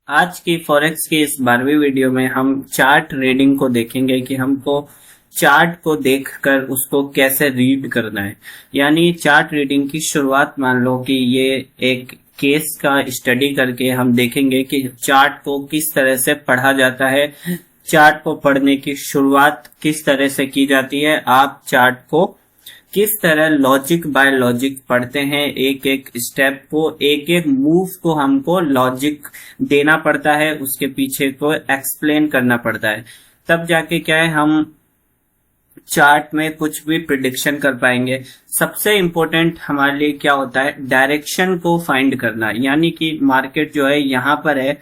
आज की फॉरेक्स की इस 12वीं वीडियो में हम चार्ट रीडिंग को देखेंगे कि हमको चार्ट को देखकर उसको कैसे रीड करना है। यानी चार्ट रीडिंग की शुरुआत मान लो कि ये एक केस का स्टडी करके हम देखेंगे कि चार्ट को किस तरह से पढ़ा जाता है, चार्ट को पढ़ने की शुरुआत किस तरह से की जाती है, आप चार्ट को किस तरह लॉजिक बाय लॉजिक पढ़ते हैं, एक एक स्टेप को, एक एक मूव को हमको लॉजिक देना पड़ता है, उसके पीछे को एक्सप्लेन करना पड़ता है, तब जाके क्या है हम चार्ट में कुछ भी प्रिडिक्शन कर पाएंगे। सबसे इम्पोर्टेंट हमारे लिए क्या होता है, डायरेक्शन को फाइंड करना। यानी कि मार्केट जो है यहाँ पर है,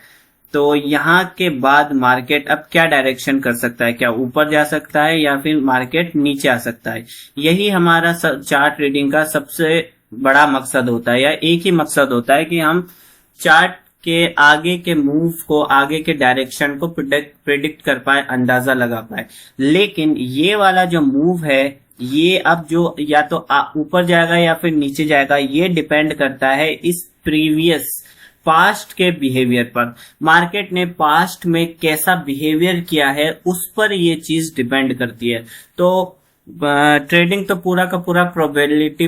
तो यहाँ के बाद मार्केट अब क्या डायरेक्शन कर सकता है, क्या ऊपर जा सकता है या फिर मार्केट नीचे आ सकता है। यही हमारा चार्ट रीडिंग का सबसे बड़ा मकसद होता है, या एक ही मकसद होता है कि हम चार्ट के आगे के मूव को, आगे के डायरेक्शन को प्रिडिक्ट कर पाए, अंदाजा लगा पाए। लेकिन ये वाला जो मूव है, ये अब जो या तो ऊपर जाएगा या फिर नीचे जाएगा, ये डिपेंड करता है इस प्रीवियस पास्ट के बिहेवियर पर। मार्केट ने पास्ट में कैसा बिहेवियर किया है उस पर ये चीज डिपेंड करती है। तो ट्रेडिंग तो पूरा का पूरा प्रोबेबिलिटी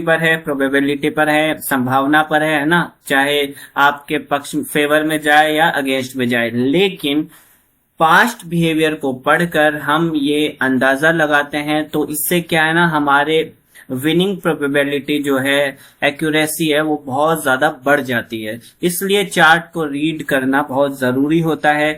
पर है, संभावना पर है ना, चाहे आपके पक्ष फेवर में जाए या अगेंस्ट में जाए। लेकिन पास्ट बिहेवियर को पढ़कर हम ये अंदाजा लगाते हैं, तो इससे क्या है ना, हमारे विनिंग प्रोबेबिलिटी जो है, एक्यूरेसी है, वो बहुत ज्यादा बढ़ जाती है। इसलिए चार्ट को रीड करना बहुत जरूरी होता है।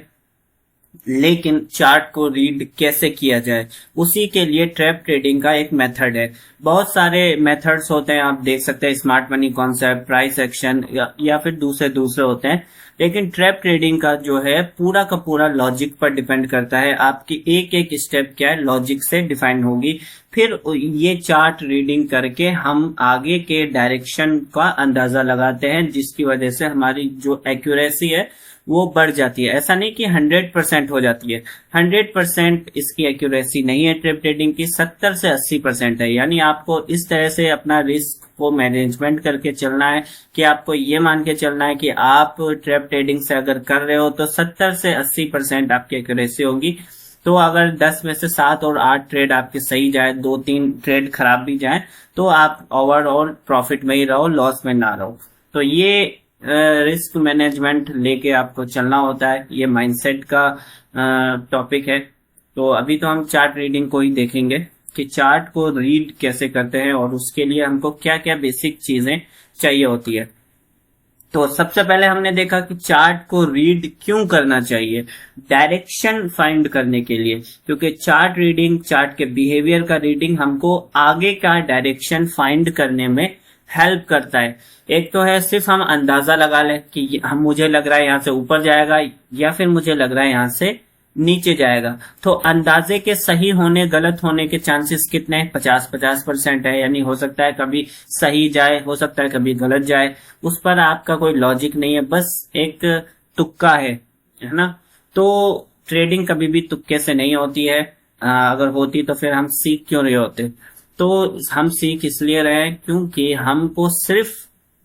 लेकिन चार्ट को रीड कैसे किया जाए, उसी के लिए ट्रैप ट्रेडिंग का एक मेथड है। बहुत सारे मेथड्स होते हैं, आप देख सकते हैं, smart money concept, price action या फिर दूसरे होते हैं। लेकिन ट्रैप ट्रेडिंग का जो है पूरा का पूरा लॉजिक पर डिपेंड करता है। आपकी एक एक स्टेप क्या है, लॉजिक से डिफाइन होगी। फिर ये चार्ट रीडिंग करके हम आगे के डायरेक्शन का अंदाजा लगाते हैं, जिसकी वजह से हमारी जो एक्यूरेसी है वो बढ़ जाती है। ऐसा नहीं कि 100% हो जाती है, 100% इसकी एक्यूरेसी नहीं है ट्रैप ट्रेडिंग की, 70 से 80% है। यानी आपको इस तरह से अपना रिस्क को मैनेजमेंट करके चलना है कि आपको ये मान के चलना है कि आप ट्रैप ट्रेडिंग से अगर कर रहे हो तो 70 से 80% आपकी एक्यूरेसी होगी। तो अगर 10 में से 7 और 8 ट्रेड आपके सही जाए, 2-3 ट्रेड खराब भी जाए, तो आप ओवरऑल प्रॉफिट में ही रहो, लॉस में ना रहो। तो ये रिस्क मैनेजमेंट लेके आपको चलना होता है, ये माइंडसेट का टॉपिक है। तो अभी तो हम चार्ट रीडिंग को ही देखेंगे कि चार्ट को रीड कैसे करते हैं और उसके लिए हमको क्या क्या बेसिक चीजें चाहिए होती है। तो सबसे पहले हमने देखा कि चार्ट को रीड क्यों करना चाहिए, डायरेक्शन फाइंड करने के लिए। क्योंकि चार्ट रीडिंग, चार्ट के बिहेवियर का रीडिंग हमको आगे का डायरेक्शन फाइंड करने में हेल्प करता है। एक तो है सिर्फ हम अंदाजा लगा लें कि हम, मुझे लग रहा है यहाँ से ऊपर जाएगा या फिर मुझे लग रहा है यहाँ से नीचे जाएगा। तो अंदाजे के सही होने गलत होने के चांसेस कितने हैं, 50-50% है। यानी हो सकता है कभी सही जाए, हो सकता है कभी गलत जाए, उस पर आपका कोई लॉजिक नहीं है, बस एक तुक्का है ना। तो ट्रेडिंग कभी भी तुक्के से नहीं होती है। अगर होती तो फिर हम सीख क्यों रहे होते। तो हम सीख इसलिए रहे हैं क्योंकि हमको सिर्फ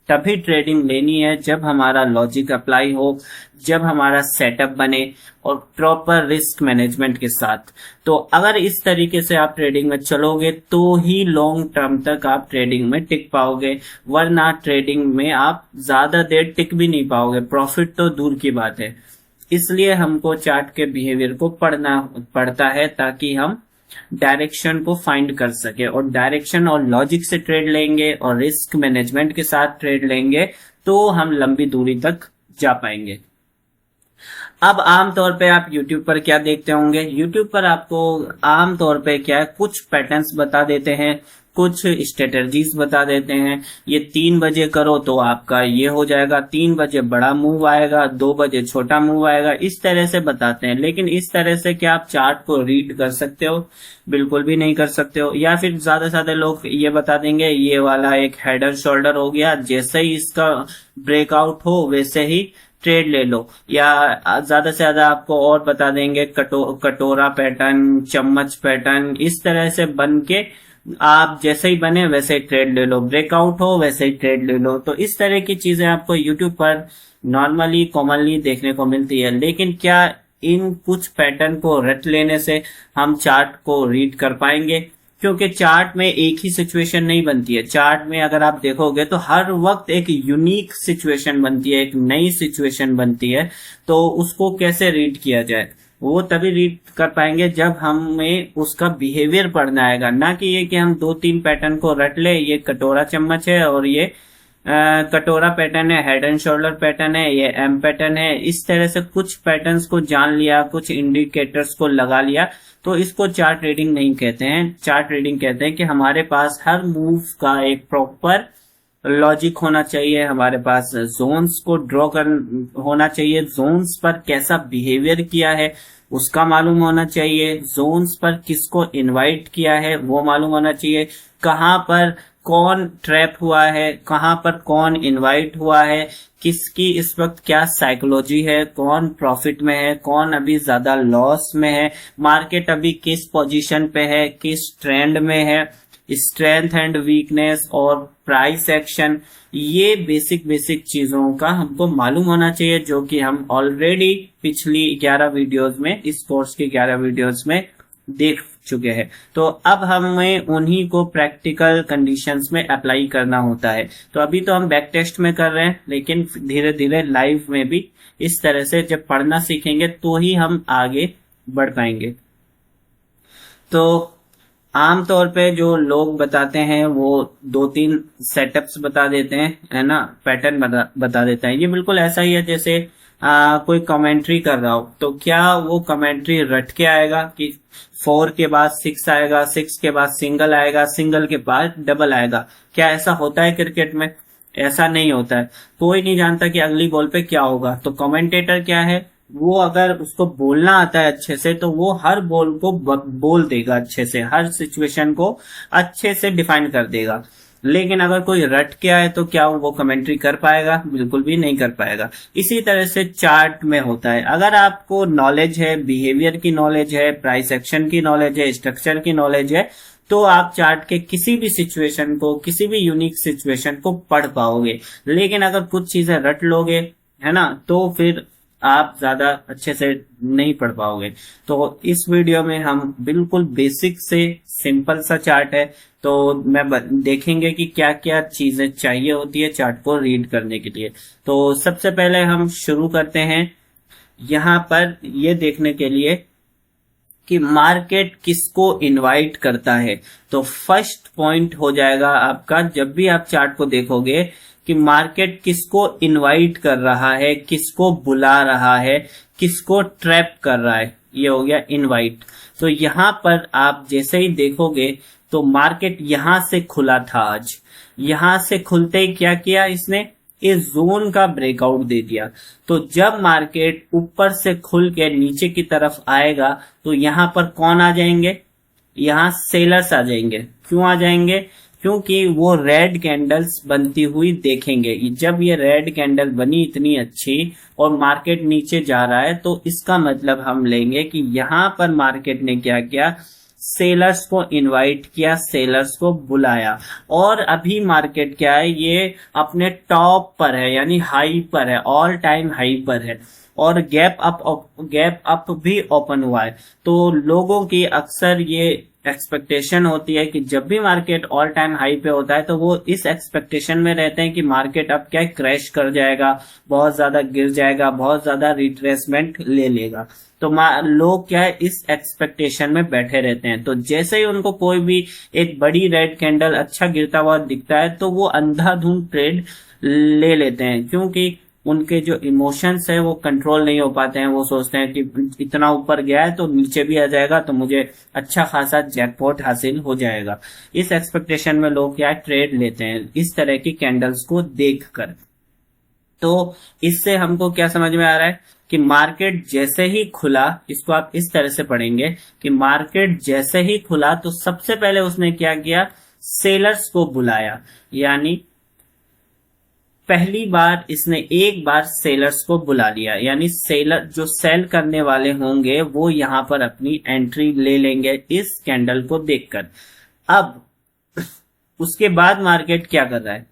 तभी ट्रेडिंग लेनी है जब हमारा लॉजिक अप्लाई हो, जब हमारा सेटअप बने और प्रॉपर रिस्क मैनेजमेंट के साथ। तो अगर इस तरीके से आप ट्रेडिंग में चलोगे तो ही लॉन्ग टर्म तक आप ट्रेडिंग में टिक पाओगे, वरना ट्रेडिंग में आप ज्यादा देर टिक भी नहीं पाओगे, प्रॉफिट तो दूर की बात है। इसलिए हमको चार्ट के बिहेवियर को पढ़ना पड़ता है ताकि हम डायरेक्शन को फाइंड कर सके। और डायरेक्शन और लॉजिक से ट्रेड लेंगे और रिस्क मैनेजमेंट के साथ ट्रेड लेंगे तो हम लंबी दूरी तक जा पाएंगे। अब आमतौर पे आप YouTube पर क्या देखते होंगे, YouTube पर आपको आमतौर पे क्या है, कुछ पैटर्न्स बता देते हैं, कुछ स्ट्रेटजीज बता देते हैं। ये 3 बजे करो तो आपका ये हो जाएगा, 3 बजे बड़ा मूव आएगा, 2 बजे छोटा मूव आएगा, इस तरह से बताते हैं। लेकिन इस तरह से क्या आप चार्ट को रीड कर सकते हो? बिल्कुल भी नहीं कर सकते हो। या फिर ज्यादा से ज्यादा लोग ये बता देंगे ये वाला एक हेड एंड शोल्डर हो गया, जैसे ही इसका ब्रेकआउट हो वैसे ही ट्रेड ले लो। या ज्यादा से ज्यादा आपको और बता देंगे कटोरा पैटर्न, चम्मच पैटर्न, इस तरह से बन के आप जैसे ही बने वैसे ही ट्रेड ले लो, ब्रेकआउट हो वैसे ही ट्रेड ले लो। तो इस तरह की चीजें आपको यूट्यूब पर नॉर्मली कॉमनली देखने को मिलती है। लेकिन क्या इन कुछ पैटर्न को रट लेने से हम चार्ट को रीड कर पाएंगे? क्योंकि चार्ट में एक ही सिचुएशन नहीं बनती है। चार्ट में अगर आप देखोगे तो हर वक्त एक यूनिक सिचुएशन बनती है, एक नई सिचुएशन बनती है। तो उसको कैसे रीड किया जाए, वो तभी रीड कर पाएंगे जब हमें उसका बिहेवियर पढ़ना आएगा। ना कि ये कि हम 2-3 पैटर्न को रट ले, ये कटोरा चम्मच है और ये कटोरा पैटर्न है, हेड एंड शोल्डर पैटर्न है, ये एम पैटर्न है। इस तरह से कुछ पैटर्न्स को जान लिया, कुछ इंडिकेटर्स को लगा लिया, तो इसको चार्ट रीडिंग नहीं कहते हैं। चार्ट रीडिंग कहते हैं कि हमारे पास हर मूव का एक प्रॉपर लॉजिक होना चाहिए, हमारे पास जोन्स को ड्रॉ कर होना चाहिए, जोन्स पर कैसा बिहेवियर किया है उसका मालूम होना चाहिए, जोन्स पर किसको इनवाइट किया है वो मालूम होना चाहिए, कहाँ पर कौन ट्रैप हुआ है, कहाँ पर कौन इनवाइट हुआ है, किसकी इस वक्त क्या साइकोलॉजी है, कौन प्रॉफिट में है, कौन अभी ज्यादा लॉस में है, मार्केट अभी किस पोजीशन पे है, किस ट्रेंड में है, स्ट्रेंथ एंड वीकनेस और प्राइस एक्शन। ये बेसिक बेसिक चीजों का हमको मालूम होना चाहिए, जो कि हम ऑलरेडी पिछली 11 वीडियोस में, इस कोर्स की 11 वीडियोस में देख चुके हैं। तो अब हमें उन्हीं को प्रैक्टिकल कंडीशंस में अप्लाई करना होता है। तो अभी तो हम बैक टेस्ट में कर रहे हैं, लेकिन धीरे धीरे लाइव में भी इस तरह से जब पढ़ना सीखेंगे तो ही हम आगे बढ़ पाएंगे। तो आमतौर पे जो लोग बताते हैं वो 2-3 सेटअप्स बता देते हैं, है ना, पैटर्न बता देते हैं। ये बिल्कुल ऐसा ही है जैसे कोई कमेंट्री कर रहा हो, तो क्या वो कमेंट्री रट के आएगा कि 4 के बाद 6 आएगा, 6 के बाद सिंगल आएगा, सिंगल के बाद डबल आएगा? क्या ऐसा होता है क्रिकेट में? ऐसा नहीं होता है। कोई नहीं जानता कि अगली बॉल पे क्या होगा। तो कमेंटेटर क्या है, वो अगर उसको बोलना आता है अच्छे से तो वो हर बॉल को बोल देगा अच्छे से, हर सिचुएशन को अच्छे से डिफाइन कर देगा। लेकिन अगर कोई रट के आए तो क्या वो कमेंट्री कर पाएगा? बिल्कुल भी नहीं कर पाएगा। इसी तरह से चार्ट में होता है। अगर आपको नॉलेज है, बिहेवियर की नॉलेज है, प्राइस एक्शन की नॉलेज है, स्ट्रक्चर की नॉलेज है, तो आप चार्ट के किसी भी सिचुएशन को, किसी भी यूनिक सिचुएशन को पढ़ पाओगे। लेकिन अगर कुछ चीजें रट लोगे, है ना, तो फिर आप ज्यादा अच्छे से नहीं पढ़ पाओगे। तो इस वीडियो में हम बिल्कुल बेसिक से सिंपल सा चार्ट है, तो मैं देखेंगे कि क्या क्या चीजें चाहिए होती है चार्ट को रीड करने के लिए। तो सबसे पहले हम शुरू करते हैं यहाँ पर ये देखने के लिए कि मार्केट किसको इनवाइट करता है। तो फर्स्ट पॉइंट हो जाएगा आपका, जब भी आप चार्ट को देखोगे, कि मार्केट किसको इनवाइट कर रहा है, किसको बुला रहा है, किसको ट्रैप कर रहा है। ये हो गया इनवाइट। तो यहां पर आप जैसे ही देखोगे तो मार्केट यहां से खुला था आज। यहां से खुलते ही क्या किया इसने, इस जोन का ब्रेकआउट दे दिया। तो जब मार्केट ऊपर से खुल के नीचे की तरफ आएगा तो यहां पर कौन आ जाएंगे, यहां सेलर्स आ जाएंगे। क्यों आ जाएंगे? क्योंकि वो रेड कैंडल्स बनती हुई देखेंगे। जब ये रेड कैंडल बनी इतनी अच्छी और मार्केट नीचे जा रहा है, तो इसका मतलब हम लेंगे कि यहां पर मार्केट ने क्या किया, सेलर्स को इनवाइट किया, सेलर्स को बुलाया। और अभी मार्केट क्या है, ये अपने टॉप पर है, यानी हाई पर है, ऑल टाइम हाई पर है, और गैप अप भी ओपन हुआ है। तो लोगों की अक्सर ये एक्सपेक्टेशन होती है कि जब भी मार्केट ऑल टाइम हाई पे होता है तो वो इस एक्सपेक्टेशन में रहते हैं कि मार्केट अब क्या क्रैश कर जाएगा, बहुत ज्यादा गिर जाएगा, बहुत ज्यादा रिट्रेसमेंट ले लेगा। तो लोग क्या है, इस एक्सपेक्टेशन में बैठे रहते हैं। तो जैसे ही उनको कोई भी एक बड़ी रेड कैंडल अच्छा गिरता हुआ दिखता है तो वो अंधाधुंध ट्रेड ले लेते हैं, क्योंकि उनके जो इमोशंस है वो कंट्रोल नहीं हो पाते हैं। वो सोचते हैं कि इतना ऊपर गया है तो नीचे भी आ जाएगा तो मुझे अच्छा खासा जैकपॉट हासिल हो जाएगा। इस एक्सपेक्टेशन में लोग क्या ट्रेड लेते हैं इस तरह की कैंडल्स को देखकर। तो इससे हमको क्या समझ में आ रहा है कि मार्केट जैसे ही खुला, इसको आप इस तरह से पढ़ेंगे कि मार्केट जैसे ही खुला तो सबसे पहले उसने क्या किया, सेलर्स को बुलाया। यानी पहली बार इसने एक बार सेलर्स को बुला लिया, यानी सेलर जो सेल करने वाले होंगे वो यहां पर अपनी एंट्री ले लेंगे इस कैंडल को देखकर। अब उसके बाद मार्केट क्या कर रहा है,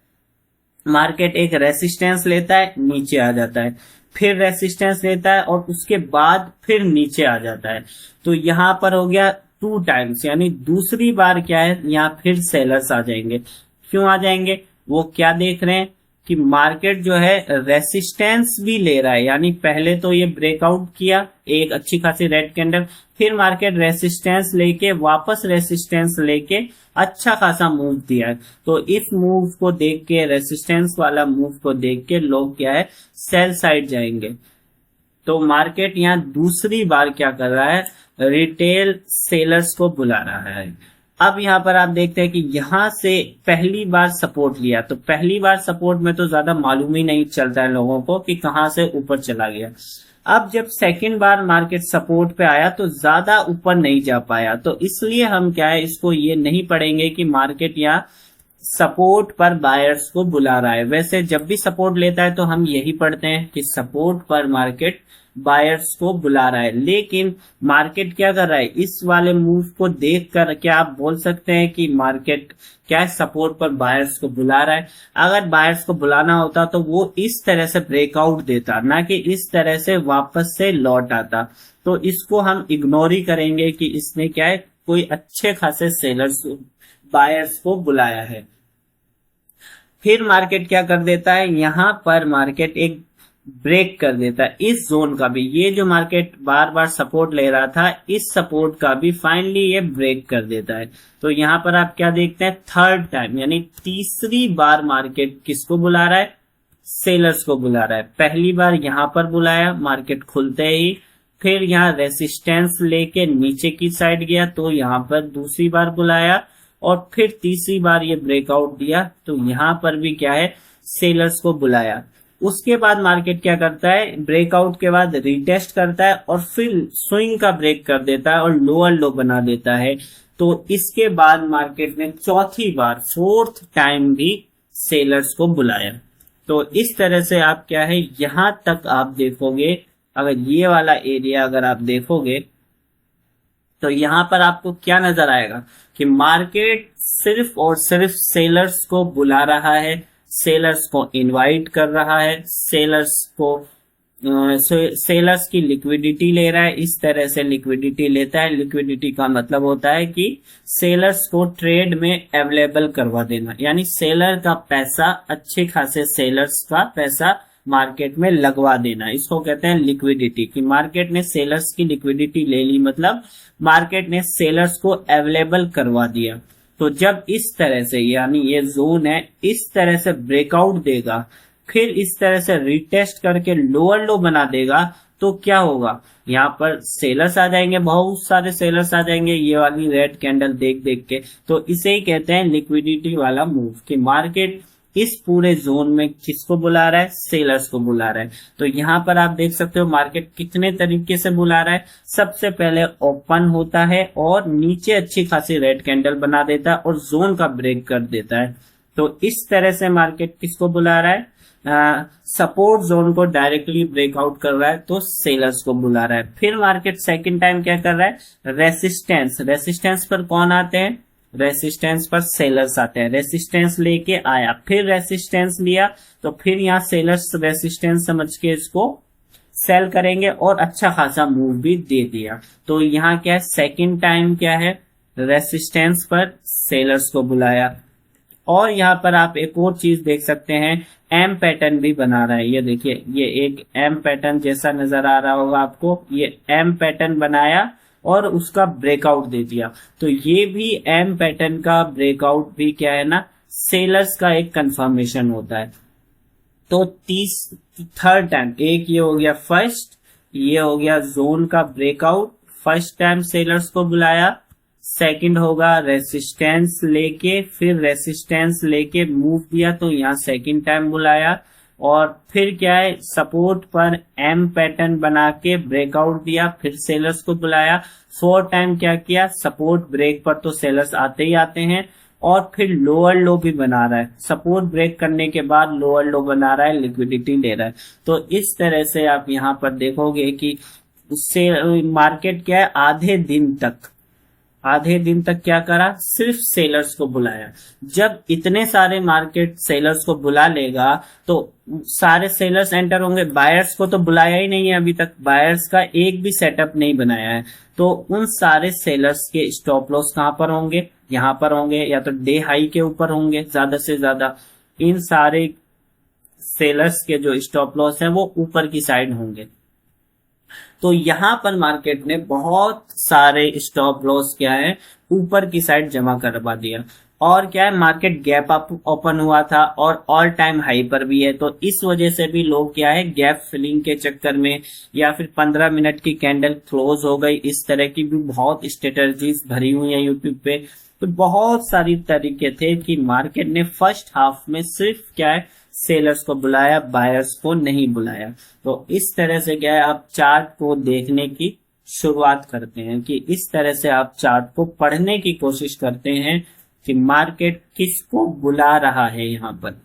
मार्केट एक रेसिस्टेंस लेता है, नीचे आ जाता है, फिर रेसिस्टेंस लेता है और उसके बाद फिर नीचे आ जाता है। तो यहां पर हो गया 2 टाइम्स, यानी दूसरी बार क्या है, यहाँ फिर सेलर्स आ जाएंगे। क्यों आ जाएंगे, वो क्या देख रहे हैं कि मार्केट जो है रेसिस्टेंस भी ले रहा है, यानी पहले तो ये ब्रेकआउट किया एक अच्छी खासी रेड कैंडल, फिर मार्केट रेसिस्टेंस लेके वापस रेसिस्टेंस लेके अच्छा खासा मूव दिया है। तो इस मूव को देख के, रेसिस्टेंस वाला मूव को देख के लोग क्या है, सेल साइड जाएंगे। तो मार्केट यहाँ दूसरी बार क्या कर रहा है, रिटेल सेलर्स को बुला रहा है। अब यहाँ पर आप देखते हैं कि यहाँ से पहली बार सपोर्ट लिया, तो पहली बार सपोर्ट में तो ज्यादा मालूम ही नहीं चलता है लोगों को कि कहाँ से ऊपर चला गया। अब जब सेकंड बार मार्केट सपोर्ट पे आया तो ज्यादा ऊपर नहीं जा पाया, तो इसलिए हम क्या है, इसको ये नहीं पढ़ेंगे कि मार्केट यहाँ सपोर्ट पर बायर्स को बुला रहा है। वैसे जब भी सपोर्ट लेता है तो हम यही पढ़ते हैं कि सपोर्ट पर मार्केट बायर्स को बुला रहा है, लेकिन मार्केट क्या कर रहा है, इस वाले मूव को देखकर क्या आप बोल सकते हैं कि मार्केट क्या है, सपोर्ट पर बायर्स को बुला रहा है। अगर बायर्स को बुलाना होता तो वो इस तरह से ब्रेकआउट देता, ना कि इस तरह से वापस से लौट आता। तो इसको हम इग्नोर ही करेंगे कि इसने क्या है, कोई अच्छे खासे सेलर्स बायर्स को बुलाया है। फिर मार्केट क्या कर देता है, यहां पर मार्केट एक ब्रेक कर देता है इस जोन का भी, ये जो मार्केट बार बार सपोर्ट ले रहा था इस सपोर्ट का भी फाइनली ये ब्रेक कर देता है। तो यहां पर आप क्या देखते हैं, थर्ड टाइम यानी तीसरी बार मार्केट किसको बुला रहा है, सेलर्स को बुला रहा है। पहली बार यहां पर बुलाया मार्केट खुलते ही, फिर यहाँ रेसिस्टेंस लेके नीचे की साइड गया तो यहाँ पर दूसरी बार बुलाया, और फिर तीसरी बार ये ब्रेकआउट दिया तो यहां पर भी क्या है, सेलर्स को बुलाया। उसके बाद मार्केट क्या करता है, ब्रेकआउट के बाद रिटेस्ट करता है और फिर स्विंग का ब्रेक कर देता है और लोअर लो बना देता है। तो इसके बाद मार्केट ने चौथी बार, फोर्थ टाइम भी सेलर्स को बुलाया। तो इस तरह से आप क्या है, यहां तक आप देखोगे, अगर ये वाला एरिया अगर आप देखोगे तो यहां पर आपको क्या नजर आएगा कि मार्केट सिर्फ और सिर्फ सेलर्स को बुला रहा है, सेलर्स को इनवाइट कर रहा है, सेलर्स की लिक्विडिटी ले रहा है। इस तरह से लिक्विडिटी लेता है, लिक्विडिटी का मतलब होता है कि सेलर्स को ट्रेड में अवेलेबल करवा देना, यानी सेलर का पैसा, अच्छे खासे सेलर्स का पैसा मार्केट में लगवा देना, इसको कहते हैं लिक्विडिटी। कि मार्केट ने सेलर्स की लिक्विडिटी ले ली, मतलब मार्केट ने सेलर्स को अवेलेबल करवा दिया। तो जब इस तरह से, यानी ये जोन है, इस तरह से ब्रेकआउट देगा, फिर इस तरह से रिटेस्ट करके लोअर लो बना देगा, तो क्या होगा, यहाँ पर सेलर्स आ जाएंगे, बहुत सारे सेलर्स आ जाएंगे ये वाली रेड कैंडल देख देख के। तो इसे ही कहते हैं लिक्विडिटी वाला मूव, कि मार्केट इस पूरे जोन में किसको बुला रहा है, सेलर्स को बुला रहा है। तो यहाँ पर आप देख सकते हो मार्केट कितने तरीके से बुला रहा है। सबसे पहले ओपन होता है और नीचे अच्छी खासी रेड कैंडल बना देता है और जोन का ब्रेक कर देता है। तो इस तरह से मार्केट किसको बुला रहा है, सपोर्ट जोन को डायरेक्टली ब्रेकआउट कर रहा है तो सेलर्स को बुला रहा है। फिर मार्केट सेकंड टाइम क्या कर रहा है, रेसिस्टेंस पर कौन आते हैं, रेसिस्टेंस पर सेलर्स आते हैं। रेसिस्टेंस लेके आया, फिर रेसिस्टेंस लिया, तो फिर यहाँ सेलर्स रेसिस्टेंस समझ के इसको सेल करेंगे और अच्छा खासा मूव भी दे दिया। तो यहाँ क्या है, सेकंड टाइम क्या है, रेसिस्टेंस पर सेलर्स को बुलाया। और यहाँ पर आप एक और चीज देख सकते हैं, एम पैटर्न भी बना रहा है। ये देखिए, ये एक एम पैटर्न जैसा नजर आ रहा होगा आपको, ये एम पैटर्न बनाया और उसका ब्रेकआउट दे दिया। तो ये भी एम पैटर्न का ब्रेकआउट भी क्या है ना, सेलर्स का एक कंफर्मेशन होता है। तो थर्ड टाइम, एक ये हो गया फर्स्ट, ये हो गया जोन का ब्रेकआउट, फर्स्ट टाइम सेलर्स को बुलाया। सेकंड होगा रेसिस्टेंस लेके, फिर रेसिस्टेंस लेके मूव दिया तो यहाँ सेकंड टाइम बुलाया। और फिर क्या है, सपोर्ट पर एम पैटर्न बना के ब्रेकआउट दिया, फिर सेलर्स को बुलाया। फोर्थ टाइम क्या किया, सपोर्ट ब्रेक पर तो सेलर्स आते ही आते हैं, और फिर लोअर लो भी बना रहा है। सपोर्ट ब्रेक करने के बाद लोअर लो बना रहा है, लिक्विडिटी ले रहा है। तो इस तरह से आप यहाँ पर देखोगे कि उससे मार्केट क्या है, आधे दिन तक क्या करा, सिर्फ सेलर्स को बुलाया। जब इतने सारे मार्केट सेलर्स को बुला लेगा तो सारे सेलर्स एंटर होंगे। बायर्स को तो बुलाया ही नहीं है अभी तक, बायर्स का एक भी सेटअप नहीं बनाया है। तो उन सारे सेलर्स के स्टॉप लॉस कहां पर होंगे, यहां पर होंगे, या तो डे हाई के ऊपर होंगे ज्यादा से ज्यादा। इन सारे सेलर्स के जो स्टॉप लॉस है वो ऊपर की साइड होंगे। तो यहां पर मार्केट ने बहुत सारे स्टॉप लॉस क्या है, ऊपर की साइड जमा करवा दिया। और क्या है, मार्केट गैप अप ओपन हुआ था और ऑल टाइम हाई पर भी है। तो इस वजह से भी लोग क्या है, गैप फिलिंग के चक्कर में, या फिर 15 मिनट की कैंडल क्लोज हो गई, इस तरह की भी बहुत स्ट्रेटजीज भरी हुई है यूट्यूब पे। तो बहुत सारी तरीके थे कि मार्केट ने फर्स्ट हाफ में सिर्फ क्या है, सेलर्स को बुलाया, बायर्स को नहीं बुलाया। तो इस तरह से क्या है, आप चार्ट को देखने की शुरुआत करते हैं, कि इस तरह से आप चार्ट को पढ़ने की कोशिश करते हैं कि मार्केट किसको बुला रहा है यहाँ पर।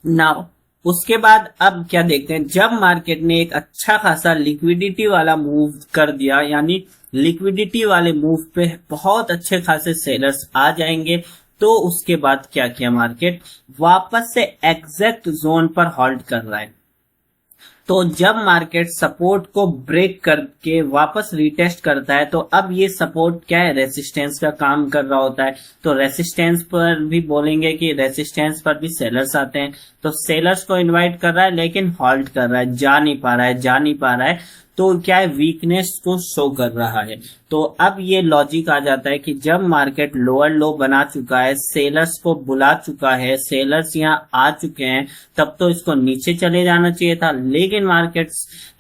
नाउ उसके बाद अब क्या देखते हैं, जब मार्केट ने एक अच्छा खासा लिक्विडिटी वाला मूव कर दिया, यानी लिक्विडिटी वाले मूव पे बहुत अच्छे खासे सेलर्स आ जाएंगे, तो उसके बाद क्या किया, मार्केट वापस से एग्जैक्ट जोन पर होल्ड कर रहा है। तो जब मार्केट सपोर्ट को ब्रेक करके वापस रिटेस्ट करता है, तो अब ये सपोर्ट क्या है, रेसिस्टेंस का काम कर रहा होता है। तो रेसिस्टेंस पर भी बोलेंगे कि रेसिस्टेंस पर भी सेलर्स आते हैं। तो सेलर्स को इनवाइट कर रहा है लेकिन होल्ड कर रहा है, जा नहीं पा रहा है, जा नहीं पा रहा है। तो क्या है, वीकनेस को शो कर रहा है। तो अब ये लॉजिक आ जाता है कि जब मार्केट लोअर लो बना चुका है, सेलर्स को बुला चुका है, सेलर्स यहाँ आ चुके हैं, तब तो इसको नीचे चले जाना चाहिए था। लेकिन मार्केट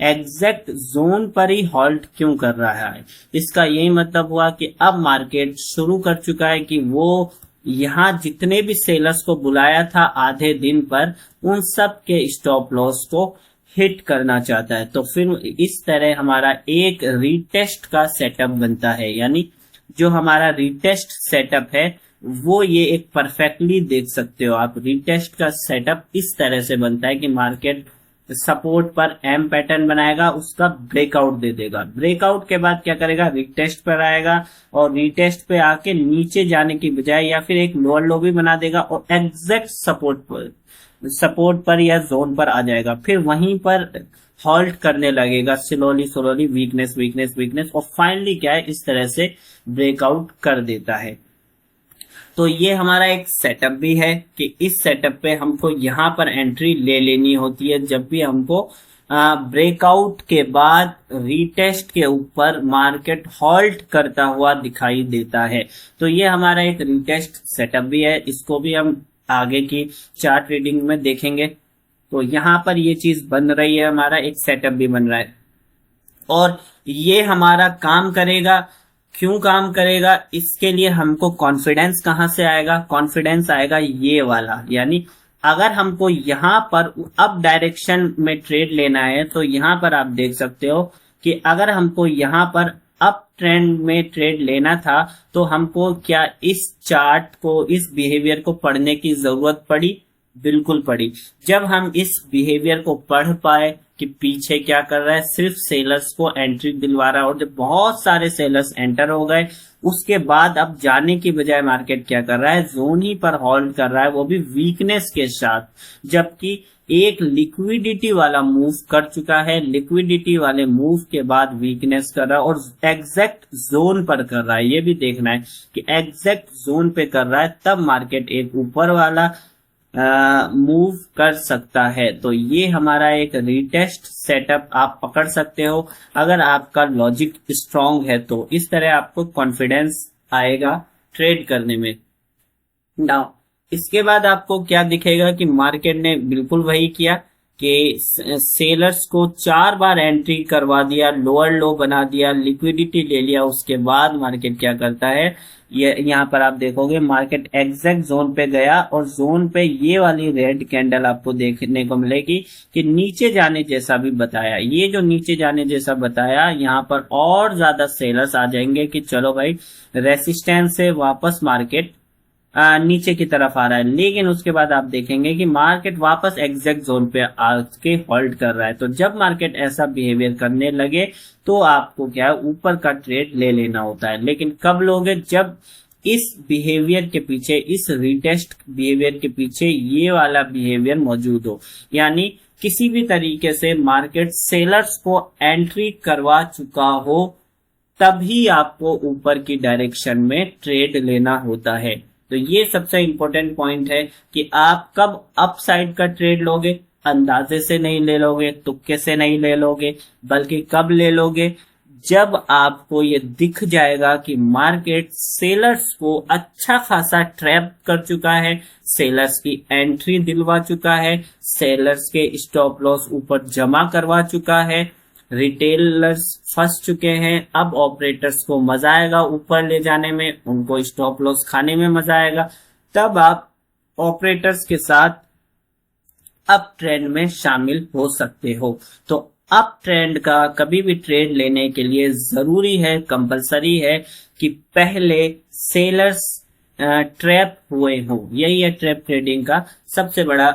एग्जैक्ट जोन पर ही होल्ड क्यों कर रहा है, इसका यही मतलब हुआ कि अब मार्केट शुरू कर चुका है कि वो यहाँ जितने भी सेलर्स को बुलाया था आधे दिन पर, उन सब के स्टॉप लॉस को हिट करना चाहता है। तो फिर इस तरह हमारा एक रीटेस्ट का सेटअप बनता है, यानी जो हमारा रीटेस्ट सेटअप है वो ये एक परफेक्टली देख सकते हो आप। रीटेस्ट का सेटअप इस तरह से बनता है कि मार्केट सपोर्ट पर एम पैटर्न बनाएगा, उसका ब्रेकआउट दे देगा, ब्रेकआउट के बाद क्या करेगा, रीटेस्ट पर आएगा, और रीटेस्ट पे आके नीचे जाने की बजाय या फिर एक लोअर लो भी बना देगा और एग्जैक्ट सपोर्ट पर या जोन पर आ जाएगा। फिर वहीं पर हॉल्ट करने लगेगा, slowly slowly, weakness weakness weakness, और फाइनली क्या है, इस तरह से ब्रेकआउट कर देता है। तो ये हमारा एक सेटअप भी है कि इस सेटअप पे हमको यहाँ पर एंट्री ले लेनी होती है जब भी हमको ब्रेकआउट के बाद रीटेस्ट के ऊपर मार्केट हॉल्ट करता हुआ दिखाई देता है। तो ये हमारा एक रीटेस्ट सेटअप भी है, इसको भी हम आगे की चार्ट रीडिंग में देखेंगे। तो यहाँ पर ये चीज बन रही है, हमारा एक सेटअप भी बन रहा है, और ये हमारा काम करेगा। क्यों काम करेगा, इसके लिए हमको कॉन्फिडेंस कहां से आएगा, कॉन्फिडेंस आएगा ये वाला, यानी अगर हमको यहाँ पर अप डायरेक्शन में ट्रेड लेना है, तो यहाँ पर आप देख सकते हो कि अगर हमको यहाँ पर अप ट्रेंड में ट्रेड लेना था, तो हमको क्या इस चार्ट को, इस बिहेवियर को पढ़ने की जरूरत पड़ी, बिल्कुल पड़ी। जब हम इस बिहेवियर को पढ़ पाए कि पीछे क्या कर रहा है, सिर्फ सेलर्स को एंट्री दिलवा रहा है, और जब बहुत सारे सेलर्स एंटर हो गए, उसके बाद अब जाने की बजाय मार्केट क्या कर रहा है, जोन ही पर होल्ड कर रहा है, वो भी वीकनेस के साथ, जबकि एक लिक्विडिटी वाला मूव कर चुका है, लिक्विडिटी वाले मूव के बाद वीकनेस कर रहा है और एग्जैक्ट जोन पर कर रहा है। ये भी देखना है कि एग्जैक्ट जोन पे कर रहा है, तब मार्केट एक ऊपर वाला मूव कर सकता है। तो ये हमारा एक रीटेस्ट सेटअप आप पकड़ सकते हो अगर आपका लॉजिक स्ट्रांग है, तो इस तरह आपको कॉन्फिडेंस आएगा ट्रेड करने में। नाउ इसके बाद आपको क्या दिखेगा कि मार्केट ने बिल्कुल वही किया कि सेलर्स को 4 बार एंट्री करवा दिया, लोअर लो बना दिया, लिक्विडिटी ले लिया। उसके बाद मार्केट क्या करता है, ये यहाँ पर आप देखोगे मार्केट एग्जैक्ट जोन पे गया, और जोन पे ये वाली रेड कैंडल आपको देखने को मिलेगी कि नीचे जाने जैसा भी बताया। ये जो नीचे जाने जैसा बताया, यहाँ पर और ज्यादा सेलर्स आ जाएंगे कि चलो भाई रेसिस्टेंस से वापस मार्केट नीचे की तरफ आ रहा है, लेकिन उसके बाद आप देखेंगे कि मार्केट वापस एग्जैक्ट जोन पे आके होल्ड कर रहा है। तो जब मार्केट ऐसा बिहेवियर करने लगे तो आपको क्या है, ऊपर का ट्रेड ले लेना होता है। लेकिन कब लोगे, जब इस बिहेवियर के पीछे, इस रिटेस्ट बिहेवियर के पीछे ये वाला बिहेवियर मौजूद हो, यानी किसी भी तरीके से मार्केट सेलर्स को एंट्री करवा चुका हो, तभी आपको ऊपर की डायरेक्शन में ट्रेड लेना होता है। तो ये सबसे इंपॉर्टेंट पॉइंट है कि आप कब अप साइड का ट्रेड लोगे, अंदाजे से नहीं ले लोगे, तुक्के से नहीं ले लोगे, बल्कि कब ले लोगे, जब आपको ये दिख जाएगा कि मार्केट सेलर्स को अच्छा खासा ट्रैप कर चुका है, सेलर्स की एंट्री दिलवा चुका है, सेलर्स के स्टॉप लॉस ऊपर जमा करवा चुका है, रिटेलर्स फंस चुके हैं। अब ऑपरेटर्स को मजा आएगा ऊपर ले जाने में, उनको स्टॉप लॉस खाने में मजा आएगा। तब आप ऑपरेटर्स के साथ अप ट्रेंड में शामिल हो सकते हो। तो अप ट्रेंड का कभी भी ट्रेड लेने के लिए जरूरी है, कंपलसरी है कि पहले सेलर्स ट्रैप हुए हो। यही है ट्रैप ट्रेडिंग का सबसे बड़ा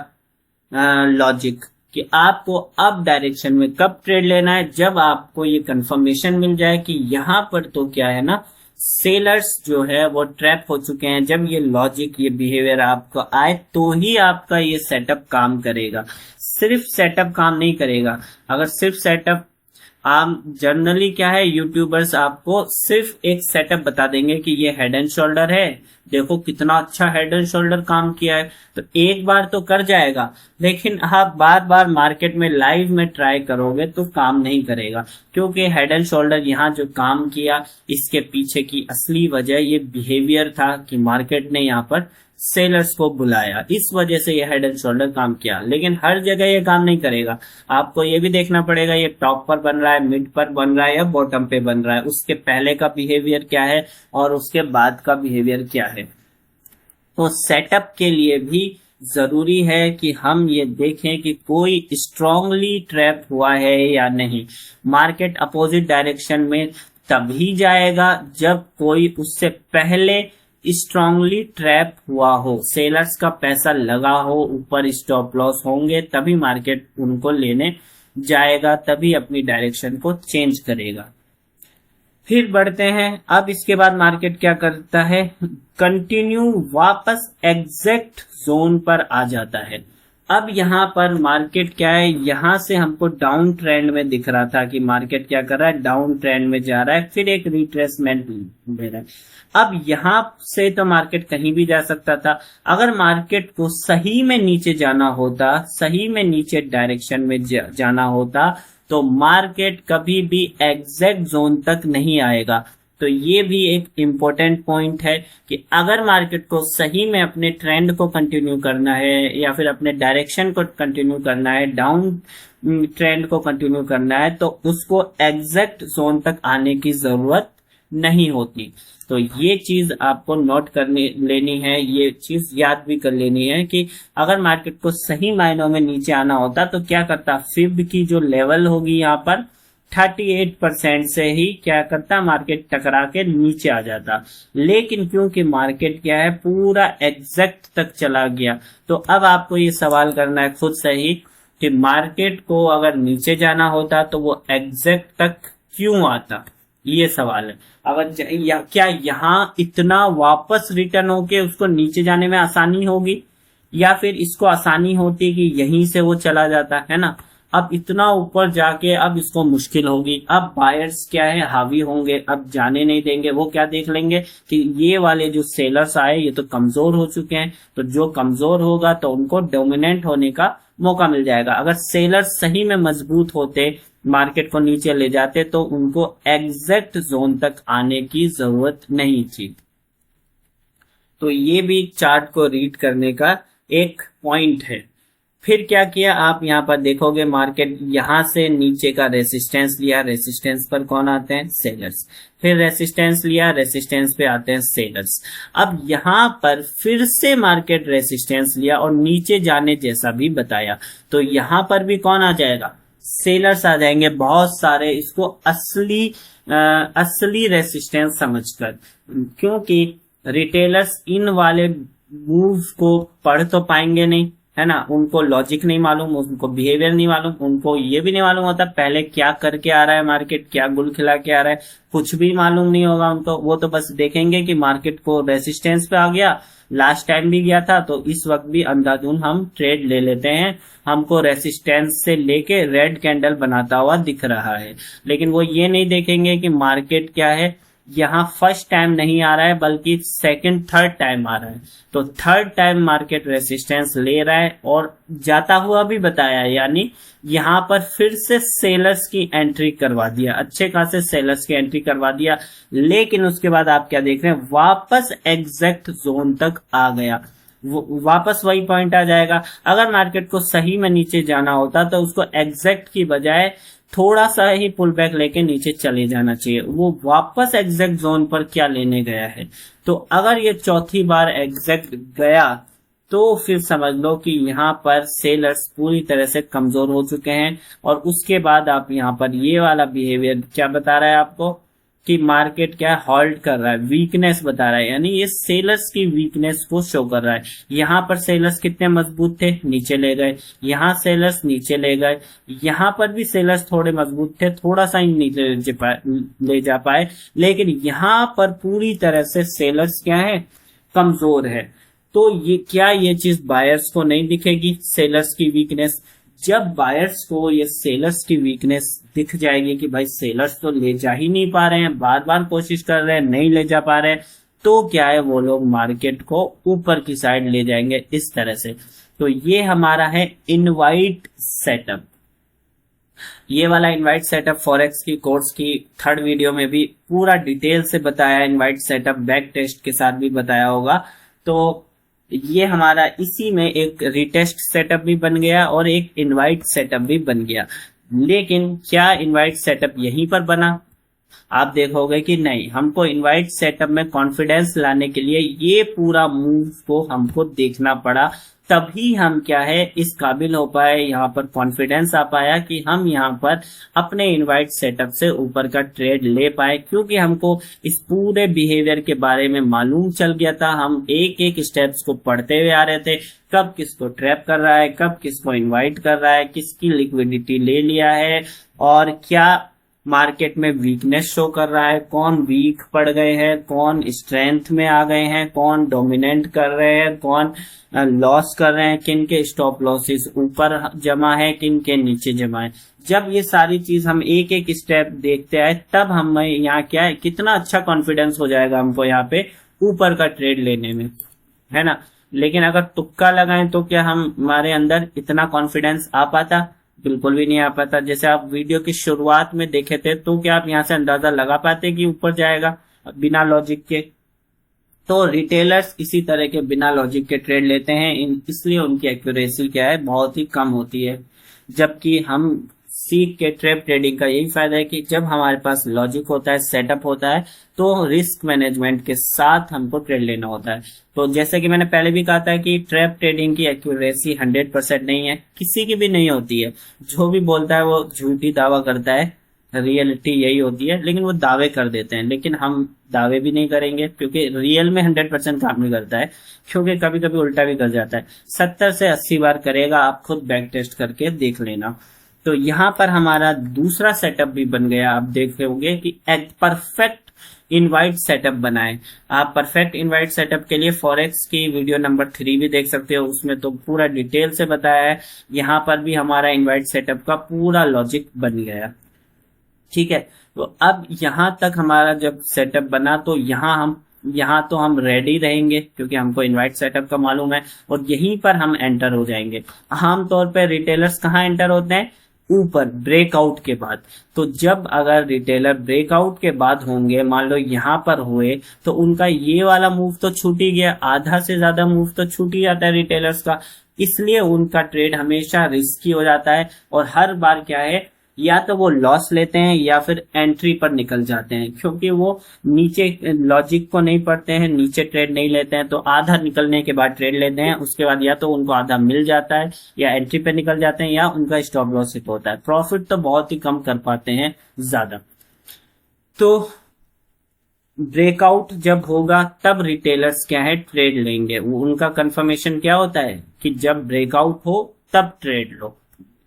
लॉजिक, कि आपको अप डायरेक्शन में कब ट्रेड लेना है, जब आपको ये कंफर्मेशन मिल जाए कि यहां पर तो क्या है ना, सेलर्स जो है वो ट्रैप हो चुके हैं। जब ये लॉजिक, ये बिहेवियर आपको आए तो ही आपका ये सेटअप काम करेगा। सिर्फ सेटअप काम नहीं करेगा। अगर सिर्फ सेटअप, आप जनरली क्या है, यूट्यूबर्स आपको सिर्फ एक सेटअप बता देंगे कि ये हेड एंड शोल्डर है, देखो कितना अच्छा हेड एंड शोल्डर काम किया है, तो एक बार तो कर जाएगा। लेकिन आप बार बार मार्केट में लाइव में ट्राई करोगे तो काम नहीं करेगा, क्योंकि हेड एंड शोल्डर यहाँ जो काम किया, इसके पीछे की असली वजह ये बिहेवियर था कि मार्केट ने यहाँ पर सेलर्स को बुलाया, इस वजह से ये हेड एंड शोल्डर काम किया। लेकिन हर जगह ये काम नहीं करेगा। आपको ये भी देखना पड़ेगा ये टॉप पर बन रहा है, मिड पर बन रहा है या बॉटम पे बन रहा है, उसके पहले का बिहेवियर क्या है और उसके बाद का बिहेवियर क्या है। तो सेटअप के लिए भी जरूरी है कि हम ये देखें कि कोई स्ट्रांगली ट्रैप हुआ है या नहीं। मार्केट अपोजिट डायरेक्शन में तभी जाएगा जब कोई उससे पहले स्ट्रांगली ट्रैप हुआ हो, सेलर्स का पैसा लगा हो, ऊपर स्टॉप लॉस होंगे, तभी मार्केट उनको लेने जाएगा, तभी अपनी डायरेक्शन को चेंज करेगा। फिर बढ़ते हैं। अब इसके बाद मार्केट क्या करता है, कंटिन्यू वापस एग्जैक्ट जोन पर आ जाता है। अब यहाँ पर मार्केट क्या है, यहाँ से हमको डाउन ट्रेंड में दिख रहा था कि मार्केट क्या कर रहा है, डाउन ट्रेंड में जा रहा है, फिर एक रिट्रेसमेंट ले रहा है। अब यहाँ से तो मार्केट कहीं भी जा सकता था। अगर मार्केट को सही में नीचे जाना होता, सही में नीचे डायरेक्शन में जाना होता, तो मार्केट कभी भी एग्जैक्ट जोन तक नहीं आएगा। तो ये भी एक इम्पोर्टेंट पॉइंट है कि अगर मार्केट को सही में अपने ट्रेंड को कंटिन्यू करना है या फिर अपने डायरेक्शन को कंटिन्यू करना है, डाउन ट्रेंड को कंटिन्यू करना है, तो उसको एग्जैक्ट जोन तक आने की जरूरत नहीं होती। तो ये चीज आपको नोट करनी लेनी है, ये चीज याद भी कर लेनी है कि अगर मार्केट को सही मायनों में नीचे आना होता तो क्या करता, फिब की जो लेवल होगी यहाँ पर 38% से ही क्या करता, मार्केट टकरा के नीचे आ जाता। लेकिन क्योंकि मार्केट क्या है, पूरा एग्जैक्ट तक चला गया, तो अब आपको ये सवाल करना है खुद से ही कि मार्केट को अगर नीचे जाना होता तो वो एग्जैक्ट तक क्यों आता, ये सवाल है। अगर क्या यहाँ इतना वापस रिटर्न होके उसको नीचे जाने में आसानी होगी, या फिर इसको आसानी होती कि यहीं से वो चला जाता है ना। अब इतना ऊपर जाके अब इसको मुश्किल होगी। अब बायर्स क्या है, हावी होंगे, अब जाने नहीं देंगे। वो क्या देख लेंगे कि ये वाले जो सेलर्स आए ये तो कमजोर हो चुके हैं, तो जो कमजोर होगा तो उनको डोमिनेंट होने का मौका मिल जाएगा। अगर सेलर्स सही में मजबूत होते, मार्केट को नीचे ले जाते, तो उनको एग्जैक्ट जोन तक आने की जरूरत नहीं थी। तो ये भी चार्ट को रीड करने का एक पॉइंट है। फिर क्या किया, आप यहाँ पर देखोगे मार्केट यहाँ से नीचे का रेसिस्टेंस लिया, रेसिस्टेंस पर कौन आते हैं, सेलर्स। फिर रेसिस्टेंस लिया, रेसिस्टेंस पे आते हैं सेलर्स। अब यहाँ पर फिर से मार्केट रेसिस्टेंस लिया और नीचे जाने जैसा भी बताया, तो यहाँ पर भी कौन आ जाएगा, सेलर्स आ जाएंगे बहुत सारे, इसको असली रेसिस्टेंस समझकर। क्योंकि रिटेलर्स इन वाले मूव्स को पढ़ तो पाएंगे नहीं, है ना, उनको लॉजिक नहीं मालूम, उनको बिहेवियर नहीं मालूम, उनको ये भी नहीं मालूम होता पहले क्या करके आ रहा है मार्केट, क्या गुल खिला के आ रहा है, कुछ भी मालूम नहीं होगा उनको। वो तो बस देखेंगे कि मार्केट को रेसिस्टेंस पे आ गया, लास्ट टाइम भी गया था तो इस वक्त भी अंधाधुन हम ट्रेड ले लेते हैं, हमको रेसिस्टेंस से लेके रेड कैंडल बनाता हुआ दिख रहा है। लेकिन वो ये नहीं देखेंगे कि मार्केट क्या है, यहाँ फर्स्ट टाइम नहीं आ रहा है बल्कि सेकंड थर्ड टाइम आ रहा है, तो थर्ड टाइम मार्केट रेसिस्टेंस ले रहा है और जाता हुआ भी बताया, यानी यहाँ पर फिर से सेलर्स की एंट्री करवा दिया, अच्छे खासे सेलर्स की एंट्री करवा दिया। लेकिन उसके बाद आप क्या देख रहे हैं, वापस एग्जैक्ट जोन तक आ गया, वापस वही पॉइंट आ जाएगा। अगर मार्केट को सही में नीचे जाना होता तो उसको एग्जैक्ट की बजाय थोड़ा सा ही पुल बैक लेके नीचे चले जाना चाहिए, वो वापस एग्जैक्ट जोन पर क्या लेने गया है। तो अगर ये चौथी बार एग्जैक्ट गया तो फिर समझ लो कि यहाँ पर सेलर्स पूरी तरह से कमजोर हो चुके हैं। और उसके बाद आप यहाँ पर ये वाला बिहेवियर क्या बता रहा है आपको कि मार्केट क्या हॉल्ट कर रहा है, वीकनेस बता रहा है, यानी ये सेलर्स की वीकनेस को शो कर रहा है। यहाँ पर सेलर्स कितने मजबूत थे, नीचे ले गए, यहाँ सेलर्स नीचे ले गए, यहाँ पर भी सेलर्स थोड़े मजबूत थे, थोड़ा सा ही नीचे ले जा पाए, लेकिन यहाँ पर पूरी तरह से सेलर्स क्या है, कमजोर है। तो ये चीज बायर्स को नहीं दिखेगी, सेलर्स की वीकनेस। जब बायर्स को ये सेलर्स की वीकनेस दिख जाएगी कि भाई सेलर्स तो ले जा ही नहीं पा रहे हैं, बार बार कोशिश कर रहे हैं, नहीं ले जा पा रहे हैं, तो क्या है, वो लोग मार्केट को ऊपर की साइड ले जाएंगे इस तरह से। तो ये हमारा है इनवाइट सेटअप। ये वाला इनवाइट सेटअप फॉरेक्स की कोर्स की थर्ड वीडियो में भी पूरा डिटेल से बताया, इनवाइट सेटअप बैक टेस्ट के साथ भी बताया होगा। तो ये हमारा इसी में एक रिटेस्ट सेटअप भी बन गया और एक इनवाइट सेटअप भी बन गया। लेकिन क्या इनवाइट सेटअप यहीं पर बना, आप देखोगे कि नहीं, हमको इनवाइट सेटअप में कॉन्फिडेंस लाने के लिए ये पूरा मूव को हमको देखना पड़ा, तभी हम क्या है इस काबिल हो पाए, यहाँ पर कॉन्फिडेंस आ पाया कि हम यहाँ पर अपने इनवाइट सेटअप से ऊपर का ट्रेड ले पाए, क्योंकि हमको इस पूरे बिहेवियर के बारे में मालूम चल गया था। हम एक एक स्टेप्स को पढ़ते हुए आ रहे थे, कब किसको ट्रैप कर रहा है, कब किसको इनवाइट कर रहा है, किसकी लिक्विडिटी ले लिया है, और क्या मार्केट में वीकनेस शो कर रहा है, कौन वीक पड़ गए हैं, कौन स्ट्रेंथ में आ गए हैं, कौन डोमिनेंट कर रहे हैं, कौन लॉस कर रहे हैं, किन के स्टॉप लॉसेस ऊपर जमा है, किन के नीचे जमा है। जब ये सारी चीज हम एक एक स्टेप देखते आए, तब हमें यहाँ क्या है, कितना अच्छा कॉन्फिडेंस हो जाएगा हमको यहाँ पे ऊपर का ट्रेड लेने में, है ना। लेकिन अगर तुक्का लगाएं तो क्या हमारे अंदर इतना कॉन्फिडेंस आ पाता, बिल्कुल भी नहीं आ पाता। जैसे आप वीडियो की शुरुआत में देखे थे, तो क्या आप यहाँ से अंदाजा लगा पाते कि ऊपर जाएगा बिना लॉजिक के। तो रिटेलर्स इसी तरह के बिना लॉजिक के ट्रेड लेते हैं, इसलिए उनकी एक्यूरेसी क्या है, बहुत ही कम होती है। जबकि हम सीख के ट्रेड ट्रेडिंग का यही फायदा है कि जब हमारे पास लॉजिक होता है, सेटअप होता है, तो रिस्क मैनेजमेंट के साथ हमको ट्रेड लेना होता है। तो जैसे कि मैंने पहले भी कहा था कि ट्रेड ट्रेडिंग की एक्यूरेसी 100% नहीं है, किसी की भी नहीं होती है। जो भी बोलता है वो झूठी दावा करता है, रियलिटी यही होती है, लेकिन वो दावे कर देते हैं। लेकिन हम दावे भी नहीं करेंगे, क्योंकि रियल में 100% काम नहीं करता है, क्योंकि कभी कभी उल्टा भी कर जाता है। 70 से 80 बार करेगा, आप खुद बैक टेस्ट करके देख लेना। तो यहाँ पर हमारा दूसरा सेटअप भी बन गया। आप देख होंगे कि एक परफेक्ट इनवाइट सेटअप बनाए। आप परफेक्ट इनवाइट सेटअप के लिए फॉरेक्स की वीडियो नंबर 3 भी देख सकते हो, उसमें तो पूरा डिटेल से बताया है। यहाँ पर भी हमारा इनवाइट सेटअप का पूरा लॉजिक बन गया, ठीक है। तो अब यहाँ तक हमारा जब सेटअप बना, तो यहाँ तो हम रेडी रहेंगे, क्योंकि हमको इनवाइट सेटअप का मालूम है, और यहीं पर हम एंटर हो जाएंगे। आमतौर पर रिटेलर्स कहाँ एंटर होते हैं, ऊपर ब्रेकआउट के बाद। तो जब अगर रिटेलर ब्रेकआउट के बाद होंगे, मान लो यहाँ पर हुए, तो उनका ये वाला मूव तो छूट ही गया, आधा से ज्यादा मूव तो छूट ही जाता है रिटेलर्स का। इसलिए उनका ट्रेड हमेशा रिस्की हो जाता है, और हर बार क्या है, या तो वो लॉस लेते हैं या फिर एंट्री पर निकल जाते हैं, क्योंकि वो नीचे लॉजिक को नहीं पढ़ते हैं, नीचे ट्रेड नहीं लेते हैं। तो आधा निकलने के बाद ट्रेड लेते हैं, उसके बाद या तो उनको आधा मिल जाता है, या एंट्री पे निकल जाते हैं, या उनका स्टॉप लॉस हिट होता है। प्रॉफिट तो बहुत ही कम कर पाते हैं, ज्यादा। तो ब्रेकआउट जब होगा तब रिटेलर्स क्या है ट्रेड लेंगे। वो उनका कंफर्मेशन क्या होता है कि जब ब्रेकआउट हो तब ट्रेड लो,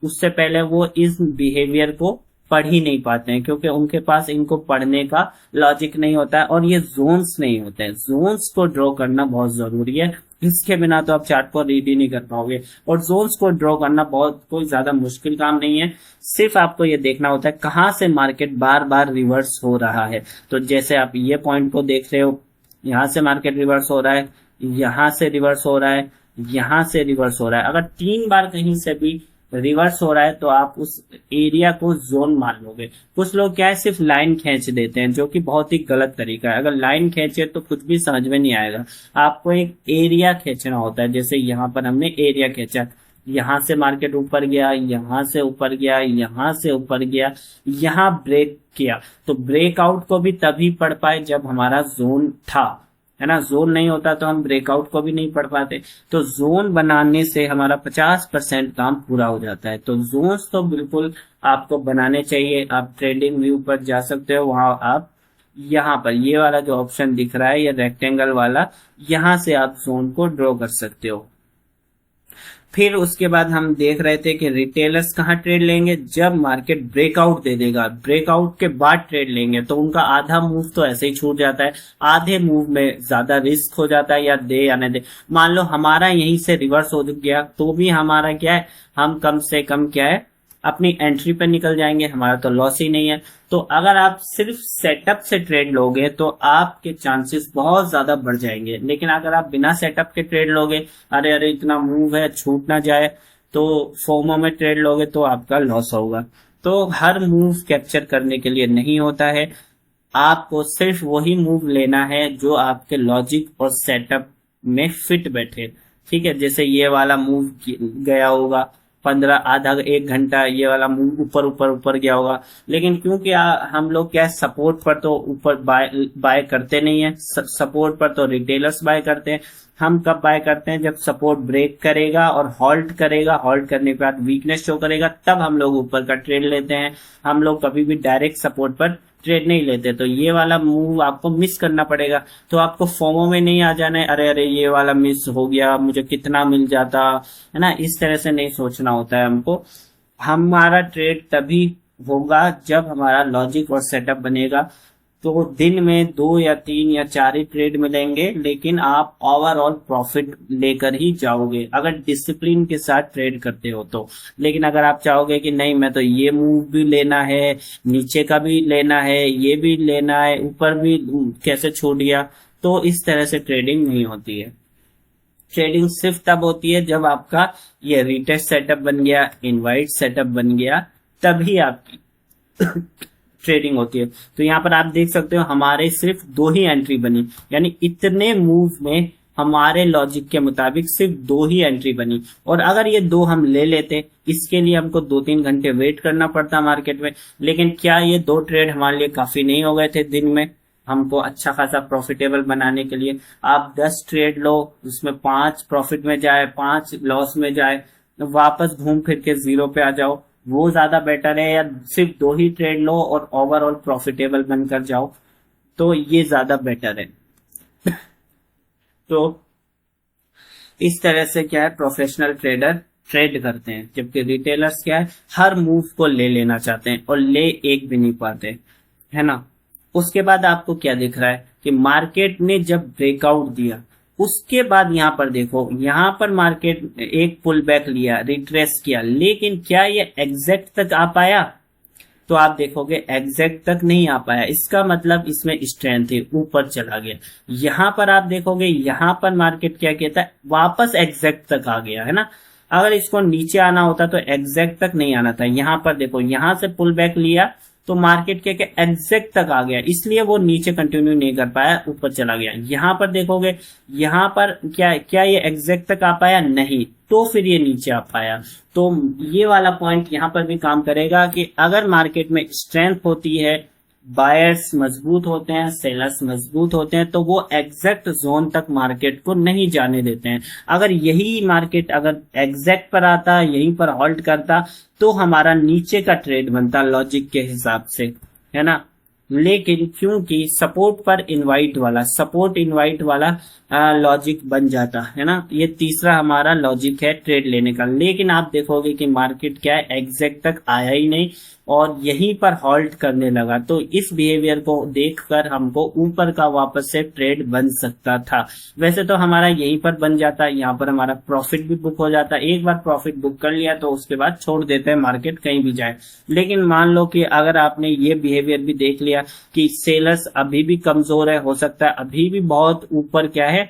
उससे पहले वो इस बिहेवियर को पढ़ ही नहीं पाते हैं, क्योंकि उनके पास इनको पढ़ने का लॉजिक नहीं होता है और ये जोन्स नहीं होते हैं। जोन्स को ड्रॉ करना बहुत जरूरी है, इसके बिना तो आप चार्ट को रीड ही नहीं कर पाओगे। और जोन्स को ड्रॉ करना बहुत कोई ज्यादा मुश्किल काम नहीं है, सिर्फ आपको ये देखना होता है कहाँ से मार्केट बार बार रिवर्स हो रहा है। तो जैसे आप ये पॉइंट को देख रहे हो, यहाँ से मार्केट रिवर्स हो रहा है, यहाँ से रिवर्स हो रहा है, यहाँ से रिवर्स हो रहा है। अगर 3 बार कहीं से भी रिवर्स हो रहा है तो आप उस एरिया को जोन मान लोगे। कुछ लोग क्या है सिर्फ लाइन खींच देते हैं, जो कि बहुत ही गलत तरीका है। अगर लाइन खींचे तो कुछ भी समझ में नहीं आएगा, आपको एक एरिया खींचना होता है। जैसे यहाँ पर हमने एरिया खींचा, यहाँ से मार्केट ऊपर गया, यहाँ से ऊपर गया, यहाँ से ऊपर गया, यहाँ ब्रेक किया। तो ब्रेकआउट को भी तभी पढ़ पाए जब हमारा जोन था, है ना। जोन नहीं होता तो हम ब्रेकआउट को भी नहीं पढ़ पाते। तो जोन बनाने से हमारा 50% काम पूरा हो जाता है। तो जोन्स तो बिल्कुल आपको बनाने चाहिए। आप ट्रेडिंग व्यू पर जा सकते हो, वहां आप यहाँ पर ये वाला जो ऑप्शन दिख रहा है, ये रेक्टेंगल वाला, यहाँ से आप जोन को ड्रॉ कर सकते हो। फिर उसके बाद हम देख रहे थे कि रिटेलर्स कहाँ ट्रेड लेंगे, जब मार्केट ब्रेकआउट दे देगा, ब्रेकआउट के बाद ट्रेड लेंगे। तो उनका आधा मूव तो ऐसे ही छूट जाता है, आधे मूव में ज्यादा रिस्क हो जाता है, या दे या नहीं दे। मान लो हमारा यहीं से रिवर्स हो गया तो भी हमारा क्या है, हम कम से कम क्या है अपनी एंट्री पे निकल जाएंगे, हमारा तो लॉस ही नहीं है। तो अगर आप सिर्फ सेटअप से ट्रेड लोगे तो आपके चांसेस बहुत ज्यादा बढ़ जाएंगे। लेकिन अगर आप बिना सेटअप के ट्रेड लोगे, अरे अरे इतना मूव है छूट ना जाए, तो फोमो में ट्रेड लोगे तो आपका लॉस होगा। तो हर मूव कैप्चर करने के लिए नहीं होता है, आपको सिर्फ वही मूव लेना है जो आपके लॉजिक और सेटअप में फिट बैठे। ठीक है, जैसे ये वाला मूव गया होगा 15 आधा 1 घंटा, ये वाला मूव ऊपर ऊपर ऊपर गया होगा। लेकिन क्योंकि हम लोग क्या है सपोर्ट पर तो ऊपर बाय करते नहीं है, सपोर्ट पर तो रिटेलर्स बाय करते हैं। हम कब बाय करते हैं, जब सपोर्ट ब्रेक करेगा और हॉल्ट करेगा, हॉल्ट करने के बाद वीकनेस शो करेगा, तब हम लोग ऊपर का ट्रेड लेते हैं। हम लोग कभी भी डायरेक्ट सपोर्ट पर ट्रेड नहीं लेते। तो ये वाला मूव आपको मिस करना पड़ेगा। तो आपको फोमो में नहीं आ जाना है, अरे अरे ये वाला मिस हो गया, मुझे कितना मिल जाता, है ना। इस तरह से नहीं सोचना होता है हमको। हमारा ट्रेड तभी होगा जब हमारा लॉजिक और सेटअप बनेगा। तो दिन में 2 या 3 या 4 ही ट्रेड मिलेंगे, लेकिन आप ओवरऑल प्रॉफिट लेकर ही जाओगे अगर डिसिप्लिन के साथ ट्रेड करते हो तो। लेकिन अगर आप चाहोगे कि नहीं मैं तो ये मूव भी लेना है, नीचे का भी लेना है, ये भी लेना है, ऊपर भी कैसे छूट गया, तो इस तरह से ट्रेडिंग नहीं होती है। ट्रेडिंग सिर्फ तब होती है जब आपका ये रिटेस्ट सेटअप बन गया, इनवाइट सेटअप बन गया, तभी आपकी ट्रेडिंग होती है। तो यहाँ पर आप देख सकते हो हमारे सिर्फ 2 ही एंट्री बनी, यानी इतने मूव में हमारे लॉजिक के मुताबिक सिर्फ 2 ही एंट्री बनी। और अगर ये 2 हम ले लेते, इसके लिए हमको 2-3 घंटे वेट करना पड़ता मार्केट में। लेकिन क्या ये 2 ट्रेड हमारे लिए काफी नहीं हो गए थे दिन में हमको अच्छा खासा प्रॉफिटेबल बनाने के लिए? आप 10 ट्रेड लो, उसमें 5 प्रॉफिट में जाए, 5 लॉस में जाए, वापस घूम फिर के 0 पे आ जाओ, वो ज्यादा बेटर है, या सिर्फ 2 ही ट्रेड लो और ओवरऑल प्रॉफिटेबल बनकर जाओ, तो ये ज्यादा बेटर है। तो इस तरह से क्या है प्रोफेशनल ट्रेडर ट्रेड करते हैं, जबकि रिटेलर्स क्या है हर मूव को ले लेना चाहते हैं और ले एक भी नहीं पाते, है ना। उसके बाद आपको क्या दिख रहा है कि मार्केट ने जब ब्रेकआउट दिया, उसके बाद यहां पर देखो, यहां पर मार्केट एक पुल बैक लिया, रिट्रेस किया, लेकिन क्या ये एग्जैक्ट तक आ पाया? तो आप देखोगे एग्जैक्ट तक नहीं आ पाया। इसका मतलब इसमें स्ट्रेंथ है, ऊपर चला गया। यहां पर आप देखोगे, यहां पर मार्केट क्या कहता है, वापस एग्जैक्ट तक आ गया, है ना। अगर इसको नीचे आना होता तो एग्जैक्ट तक नहीं आना था। यहां पर देखो, यहां से पुल बैक लिया तो मार्केट क्या एग्जैक्ट तक आ गया, इसलिए वो नीचे कंटिन्यू नहीं कर पाया, ऊपर चला गया। यहां पर देखोगे, यहां पर क्या ये एग्जैक्ट तक आ पाया? नहीं, तो फिर ये नीचे आ पाया। तो ये वाला पॉइंट यहां पर भी काम करेगा कि अगर मार्केट में स्ट्रेंथ होती है, बायर्स मजबूत होते हैं, सेलर्स मजबूत होते हैं, तो वो एग्जैक्ट जोन तक मार्केट को नहीं जाने देते हैं। अगर यही मार्केट अगर एग्जैक्ट पर आता, यहीं पर हॉल्ट करता, तो हमारा नीचे का ट्रेड बनता लॉजिक के हिसाब से, है ना। लेकिन क्योंकि सपोर्ट इनवाइट वाला लॉजिक बन जाता है ना, ये तीसरा हमारा लॉजिक है ट्रेड लेने का। लेकिन आप देखोगे कि मार्केट क्या है, एग्जैक्ट तक आया ही नहीं और यहीं पर हॉल्ट करने लगा। तो इस बिहेवियर को देखकर हमको ऊपर का वापस से ट्रेड बन सकता था। वैसे तो हमारा यहीं पर बन जाता, यहाँ पर हमारा प्रॉफिट भी बुक हो जाता। एक बार प्रॉफिट बुक कर लिया तो उसके बाद छोड़ देते हैं, मार्केट कहीं भी जाए। लेकिन मान लो कि अगर आपने ये बिहेवियर भी देख लिया कि सेलर्स अभी भी कमजोर है, हो सकता है अभी भी बहुत ऊपर क्या है,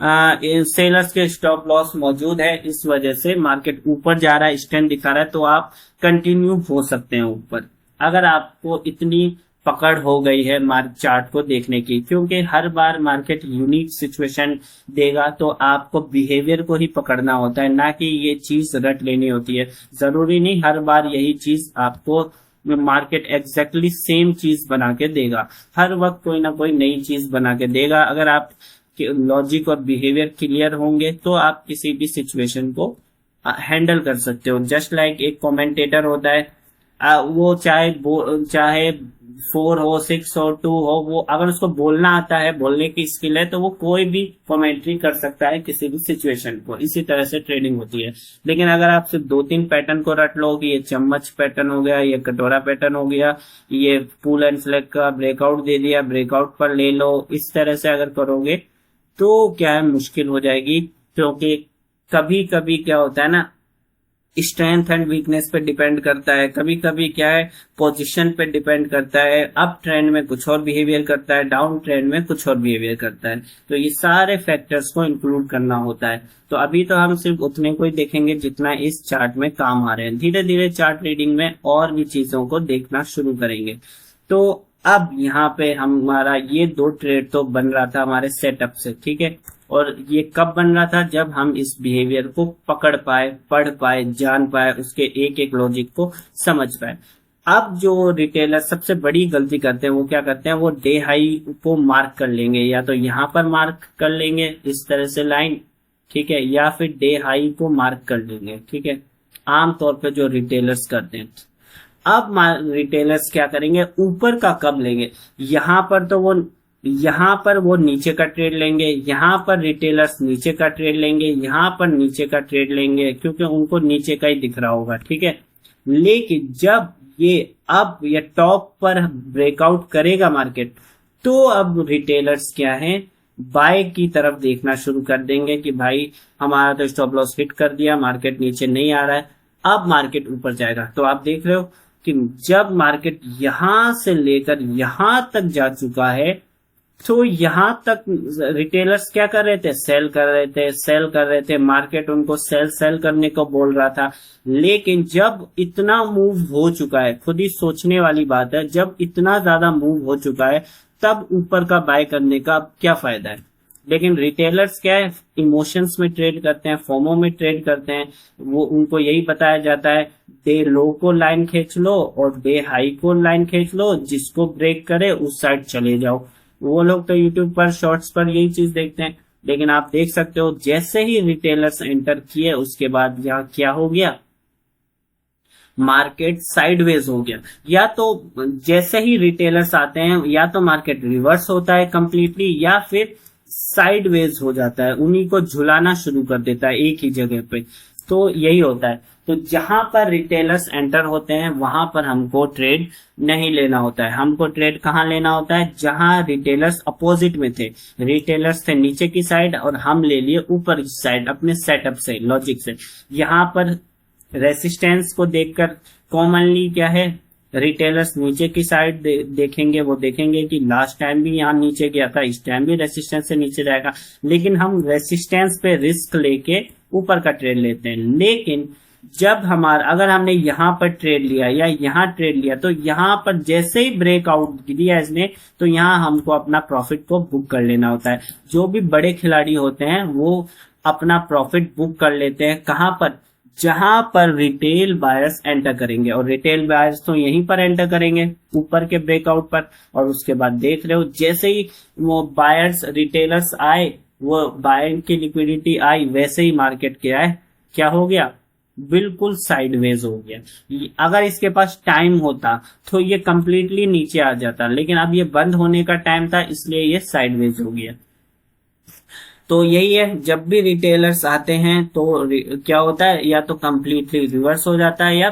सेलर्स के स्टॉप लॉस मौजूद है, इस वजह से मार्केट ऊपर जा रहा है, स्टैंड दिखा रहा है, तो आप कंटिन्यू हो सकते हैं ऊपर, अगर आपको इतनी पकड़ हो गई है मार्केट चार्ट को देखने की। क्योंकि हर बार मार्केट यूनिक सिचुएशन देगा, तो आपको बिहेवियर को ही पकड़ना होता है, ना कि ये चीज रट लेनी होती है। जरूरी नहीं हर बार यही चीज आपको मार्केट एग्जैक्टली सेम चीज बना के देगा, हर वक्त कोई ना कोई नई चीज बना के देगा। अगर आप लॉजिक और बिहेवियर क्लियर होंगे तो आप किसी भी सिचुएशन को हैंडल कर सकते हो। जस्ट लाइक एक कमेंटेटर होता है, वो चाहे 4 हो 6 हो 2 हो, वो अगर उसको बोलना आता है, बोलने की स्किल है, तो वो कोई भी कमेंट्री कर सकता है किसी भी सिचुएशन को। इसी तरह से ट्रेडिंग होती है। लेकिन अगर आप सिर्फ 2-3 पैटर्न को रट लो कि ये चम्मच पैटर्न हो गया, ये कटोरा पैटर्न हो गया, ये पुल एंड फ्लैग का ब्रेकआउट दे दिया, ब्रेकआउट पर ले लो, इस तरह से अगर करोगे तो क्या है, मुश्किल हो जाएगी। क्योंकि कभी कभी क्या होता है ना, स्ट्रेंथ एंड वीकनेस पे डिपेंड करता है, कभी कभी क्या है पोजीशन पे डिपेंड करता है। अप ट्रेंड में कुछ और बिहेवियर करता है, डाउन ट्रेंड में कुछ और बिहेवियर करता है। तो ये सारे फैक्टर्स को इंक्लूड करना होता है। तो अभी तो हम सिर्फ उतने को ही देखेंगे जितना इस चार्ट में काम आ रहे हैं। धीरे धीरे चार्ट रीडिंग में और भी चीजों को देखना शुरू करेंगे। तो अब यहाँ पे हमारा ये 2 ट्रेड तो बन रहा था हमारे सेटअप से, ठीक है। और ये कब बन रहा था, जब हम इस बिहेवियर को पकड़ पाए, पढ़ पाए, जान पाए, उसके एक एक लॉजिक को समझ पाए। अब जो रिटेलर सबसे बड़ी गलती करते हैं वो क्या करते हैं, वो डे हाई को मार्क कर लेंगे, या तो यहाँ पर मार्क कर लेंगे इस तरह से लाइन, ठीक है, या फिर डे हाई को मार्क कर लेंगे, ठीक है, आमतौर पर जो रिटेलर्स करते हैं। अब रिटेलर्स क्या करेंगे, ऊपर का कब लेंगे, यहाँ पर वो नीचे का ट्रेड लेंगे, यहाँ पर रिटेलर्स नीचे का ट्रेड लेंगे, यहाँ पर नीचे का ट्रेड लेंगे, क्योंकि उनको नीचे का ही दिख रहा होगा, ठीक है। लेकिन जब ये टॉप पर ब्रेकआउट करेगा मार्केट, तो अब रिटेलर्स क्या है, बाय की तरफ देखना शुरू कर देंगे कि भाई हमारा तो स्टॉप लॉस हिट कर दिया, मार्केट नीचे नहीं आ रहा है, अब मार्केट ऊपर जाएगा। तो आप देख रहे हो कि जब मार्केट यहां से लेकर यहां तक जा चुका है, तो यहां तक रिटेलर्स क्या कर रहे थे, सेल कर रहे थे, मार्केट उनको सेल करने को बोल रहा था। लेकिन जब इतना मूव हो चुका है, खुद ही सोचने वाली बात है, जब इतना ज्यादा मूव हो चुका है, तब ऊपर का बाय करने का क्या फायदा है। लेकिन रिटेलर्स क्या है, इमोशंस में ट्रेड करते हैं, फोमो में ट्रेड करते हैं। वो उनको यही बताया जाता है, डे लो को लाइन खींच लो और डे हाई को लाइन खींच लो, जिसको ब्रेक करे उस साइड चले जाओ। वो लोग तो यूट्यूब पर शॉर्ट्स पर यही चीज देखते हैं। लेकिन आप देख सकते हो जैसे ही रिटेलर्स एंटर किए, उसके बाद यहाँ क्या हो गया, मार्केट साइडवेज हो गया। या तो जैसे ही रिटेलर्स आते हैं, या तो मार्केट रिवर्स होता है कंप्लीटली, या फिर साइडवेज हो जाता है, उन्हीं को झुलाना शुरू कर देता है एक ही जगह पे। तो यही होता है। तो जहां पर रिटेलर्स एंटर होते हैं, वहां पर हमको ट्रेड नहीं लेना होता है। हमको ट्रेड कहाँ लेना होता है, जहां रिटेलर्स अपोजिट में थे। रिटेलर्स थे नीचे की साइड और हम ले लिए ऊपर की साइड अपने सेटअप से, लॉजिक से। यहाँ पर रेसिस्टेंस को देखकर कॉमनली क्या है, रिटेलर्स नीचे की साइड देखेंगे, वो देखेंगे कि लास्ट टाइम भी यहाँ नीचे गया था, इस टाइम भी रेसिस्टेंस से नीचे जाएगा। लेकिन हम रेसिस्टेंस पे रिस्क लेके ऊपर का ट्रेड लेते हैं। लेकिन जब अगर हमने यहाँ पर ट्रेड लिया या यहाँ ट्रेड लिया, तो यहाँ पर जैसे ही ब्रेकआउट दिया इसने, तो यहाँ हमको अपना प्रॉफिट को बुक कर लेना होता है। जो भी बड़े खिलाड़ी होते हैं वो अपना प्रॉफिट बुक कर लेते हैं, कहाँ पर, जहां पर रिटेल बायर्स एंटर करेंगे। और रिटेल बायर्स तो यहीं पर एंटर करेंगे ऊपर के ब्रेकआउट पर। और उसके बाद देख रहे हो जैसे ही वो बायर्स रिटेलर्स आए, वो बायर की लिक्विडिटी आई, वैसे ही मार्केट क्या हो गया, बिल्कुल साइडवेज हो गया। अगर इसके पास टाइम होता तो ये कंप्लीटली नीचे आ जाता, लेकिन अब ये बंद होने का टाइम था इसलिए ये साइडवेज हो गया। तो यही है, जब भी रिटेलर्स आते हैं तो क्या होता है, या तो कंप्लीटली रिवर्स हो जाता है, या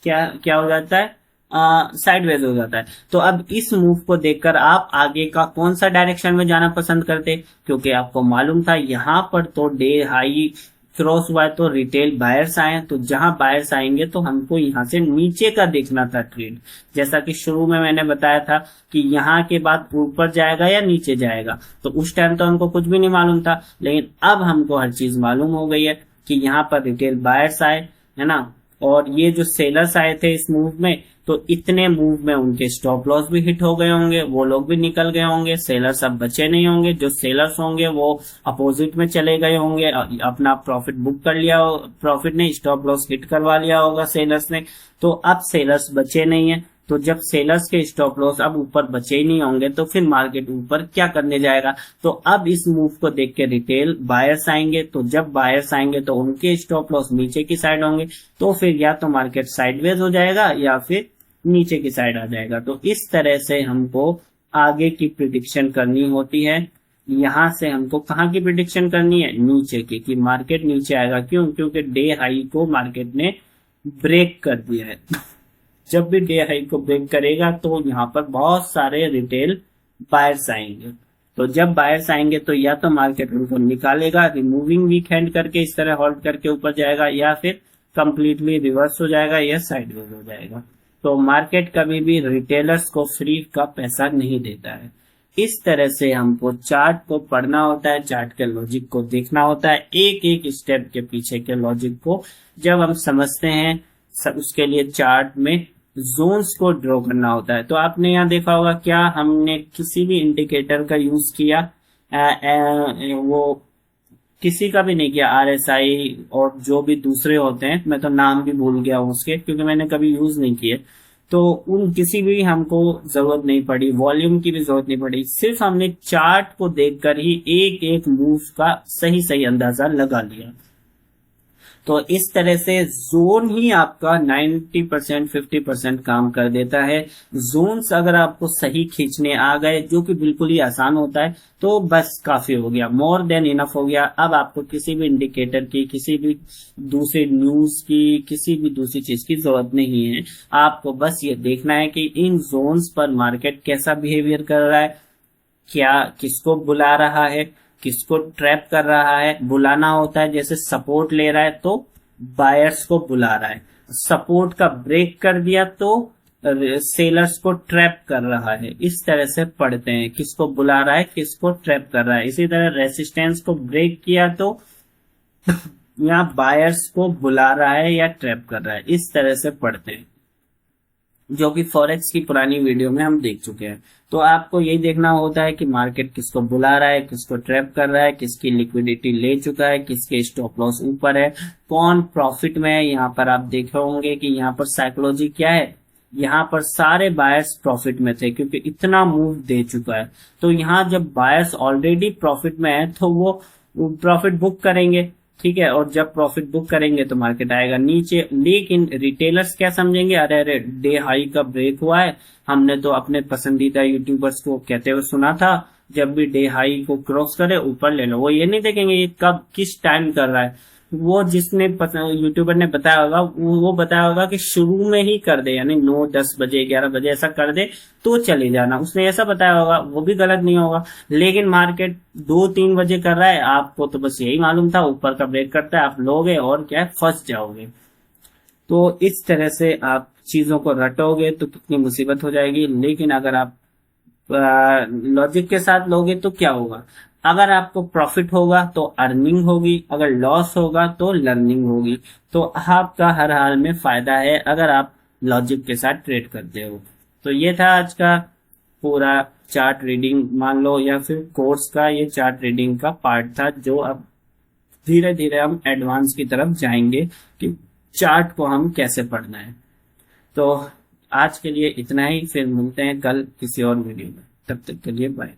क्या क्या हो जाता है, साइडवेज हो जाता है। तो अब इस मूव को देखकर आप आगे का कौन सा डायरेक्शन में जाना पसंद करते, क्योंकि आपको मालूम था यहाँ पर तो डे हाई क्रॉस हुआ है तो रिटेल बायर्स आए, तो जहां बायर्स आएंगे तो हमको यहाँ से नीचे का देखना था ट्रेड। जैसा कि शुरू में मैंने बताया था कि यहाँ के बाद ऊपर जाएगा या नीचे जाएगा, तो उस टाइम तो हमको कुछ भी नहीं मालूम था, लेकिन अब हमको हर चीज मालूम हो गई है कि यहाँ पर रिटेल बायर्स आए, है ना, और ये जो सेलर्स आए थे इस मूव में, तो इतने मूव में उनके स्टॉप लॉस भी हिट हो गए होंगे, वो लोग भी निकल गए होंगे, सेलर्स अब बचे नहीं होंगे। जो सेलर्स होंगे वो अपोजिट में चले गए होंगे, अपना प्रॉफिट बुक कर लिया, प्रॉफिट नहीं स्टॉप लॉस हिट करवा लिया होगा सेलर्स ने। तो अब सेलर्स बचे नहीं है, तो जब सेलर्स के स्टॉप लॉस अब ऊपर बचे ही नहीं होंगे तो फिर मार्केट ऊपर क्या करने जाएगा। तो अब इस मूव को देख के रिटेल बायर्स आएंगे, तो जब बायर्स आएंगे तो उनके स्टॉप लॉस नीचे की साइड होंगे, तो फिर या तो मार्केट साइडवेज हो जाएगा या फिर नीचे की साइड आ जाएगा। तो इस तरह से हमको आगे की प्रिडिक्शन करनी होती है। यहां से हमको कहाँ की प्रिडिक्शन करनी है, नीचे की, कि मार्केट नीचे आएगा। क्यों? क्योंकि डे हाई को मार्केट ने ब्रेक कर दिया है। जब भी डे हाई को ब्रेक करेगा तो यहाँ पर बहुत सारे रिटेल बायर्स आएंगे, तो जब बायर्स आएंगे तो या तो मार्केट उनको निकालेगा, रिमूविंग वीक हैंड करके इस तरह होल्ड करके ऊपर जाएगा, या फिर कंप्लीटली रिवर्स हो जाएगा या साइडवेज हो जाएगा। तो मार्केट कभी भी रिटेलर्स को फ्री का पैसा नहीं देता है। इस तरह से हमको चार्ट को पढ़ना होता है, चार्ट के लॉजिक को देखना होता है, एक एक स्टेप के पीछे के लॉजिक को जब हम समझते हैं, उसके लिए चार्ट में जोन्स को ड्रॉ करना होता है। तो आपने यहाँ देखा होगा, क्या हमने किसी भी इंडिकेटर का यूज किया, वो किसी का भी नहीं किया, RSI और जो भी दूसरे होते हैं, मैं तो नाम भी भूल गया हूँ उसके, क्योंकि मैंने कभी यूज नहीं किए। तो उन किसी भी हमको जरूरत नहीं पड़ी, वॉल्यूम की भी जरूरत नहीं पड़ी, सिर्फ हमने चार्ट को देखकर ही एक एक मूव का सही सही अंदाजा लगा लिया। तो इस तरह से जोन ही आपका 90% 50% काम कर देता है। जोन्स अगर आपको सही खींचने आ गए, जो कि बिल्कुल ही आसान होता है, तो बस काफी हो गया, मोर देन इनफ हो गया। अब आपको किसी भी इंडिकेटर की, किसी भी दूसरी न्यूज की, किसी भी दूसरी चीज की जरूरत नहीं है। आपको बस ये देखना है कि इन जोन्स पर मार्केट कैसा बिहेवियर कर रहा है, क्या किसको बुला रहा है, किसको ट्रैप कर रहा है। बुलाना होता है, जैसे सपोर्ट ले रहा है तो बायर्स को बुला रहा है, सपोर्ट का ब्रेक कर दिया तो सेलर्स को ट्रैप कर रहा है। इस तरह से पढ़ते हैं, किसको बुला रहा है, किसको ट्रैप कर रहा है। इसी तरह रेसिस्टेंस को ब्रेक किया तो यहाँ बायर्स को बुला रहा है या ट्रैप कर रहा है। इस तरह से पढ़ते हैं, जो कि फॉरेक्स की पुरानी वीडियो में हम देख चुके हैं। तो आपको यही देखना होता है कि मार्केट किसको बुला रहा है, किसको ट्रैप कर रहा है, किसकी लिक्विडिटी ले चुका है, किसके स्टॉप लॉस ऊपर है, कौन प्रॉफिट में है। यहाँ पर आप देखे होंगे कि यहाँ पर साइकोलॉजी क्या है, यहाँ पर सारे बायर्स प्रॉफिट में थे क्योंकि इतना मूव दे चुका है। तो यहाँ जब बायर्स ऑलरेडी प्रॉफिट में है तो वो प्रॉफिट बुक करेंगे, ठीक है, और जब प्रॉफिट बुक करेंगे तो मार्केट आएगा नीचे। लेकिन रिटेलर्स क्या समझेंगे, अरे अरे डे हाई का ब्रेक हुआ है, हमने तो अपने पसंदीदा यूट्यूबर्स को कहते हुए सुना था जब भी डे हाई को क्रॉस करे ऊपर ले लो। वो ये नहीं देखेंगे ये कब किस टाइम कर रहा है, वो जिसने यूट्यूबर ने बताया होगा वो बताया होगा कि शुरू में ही कर दे, यानी 9 10 बजे 11 बजे ऐसा कर दे तो चले जाना, उसने ऐसा बताया होगा, वो भी गलत नहीं होगा। लेकिन मार्केट 2 3 बजे कर रहा है, आपको तो बस यही मालूम था ऊपर का ब्रेक करता है, आप लोगे और क्या है, फंस जाओगे। तो इस तरह से आप चीजों को रटोगे तो कितनी मुसीबत हो जाएगी। लेकिन अगर आप लॉजिक के साथ लोगे तो क्या होगा, अगर आपको प्रॉफिट होगा तो अर्निंग होगी, अगर लॉस होगा तो लर्निंग होगी। तो आपका हर हाल में फायदा है अगर आप लॉजिक के साथ ट्रेड करते हो। तो ये था आज का पूरा चार्ट रीडिंग मान लो, या फिर कोर्स का ये चार्ट रीडिंग का पार्ट था, जो अब धीरे धीरे हम एडवांस की तरफ जाएंगे कि चार्ट को हम कैसे पढ़ना है। तो आज के लिए इतना ही, फिर मिलते हैं कल किसी और वीडियो में, तब तक के लिए बाय।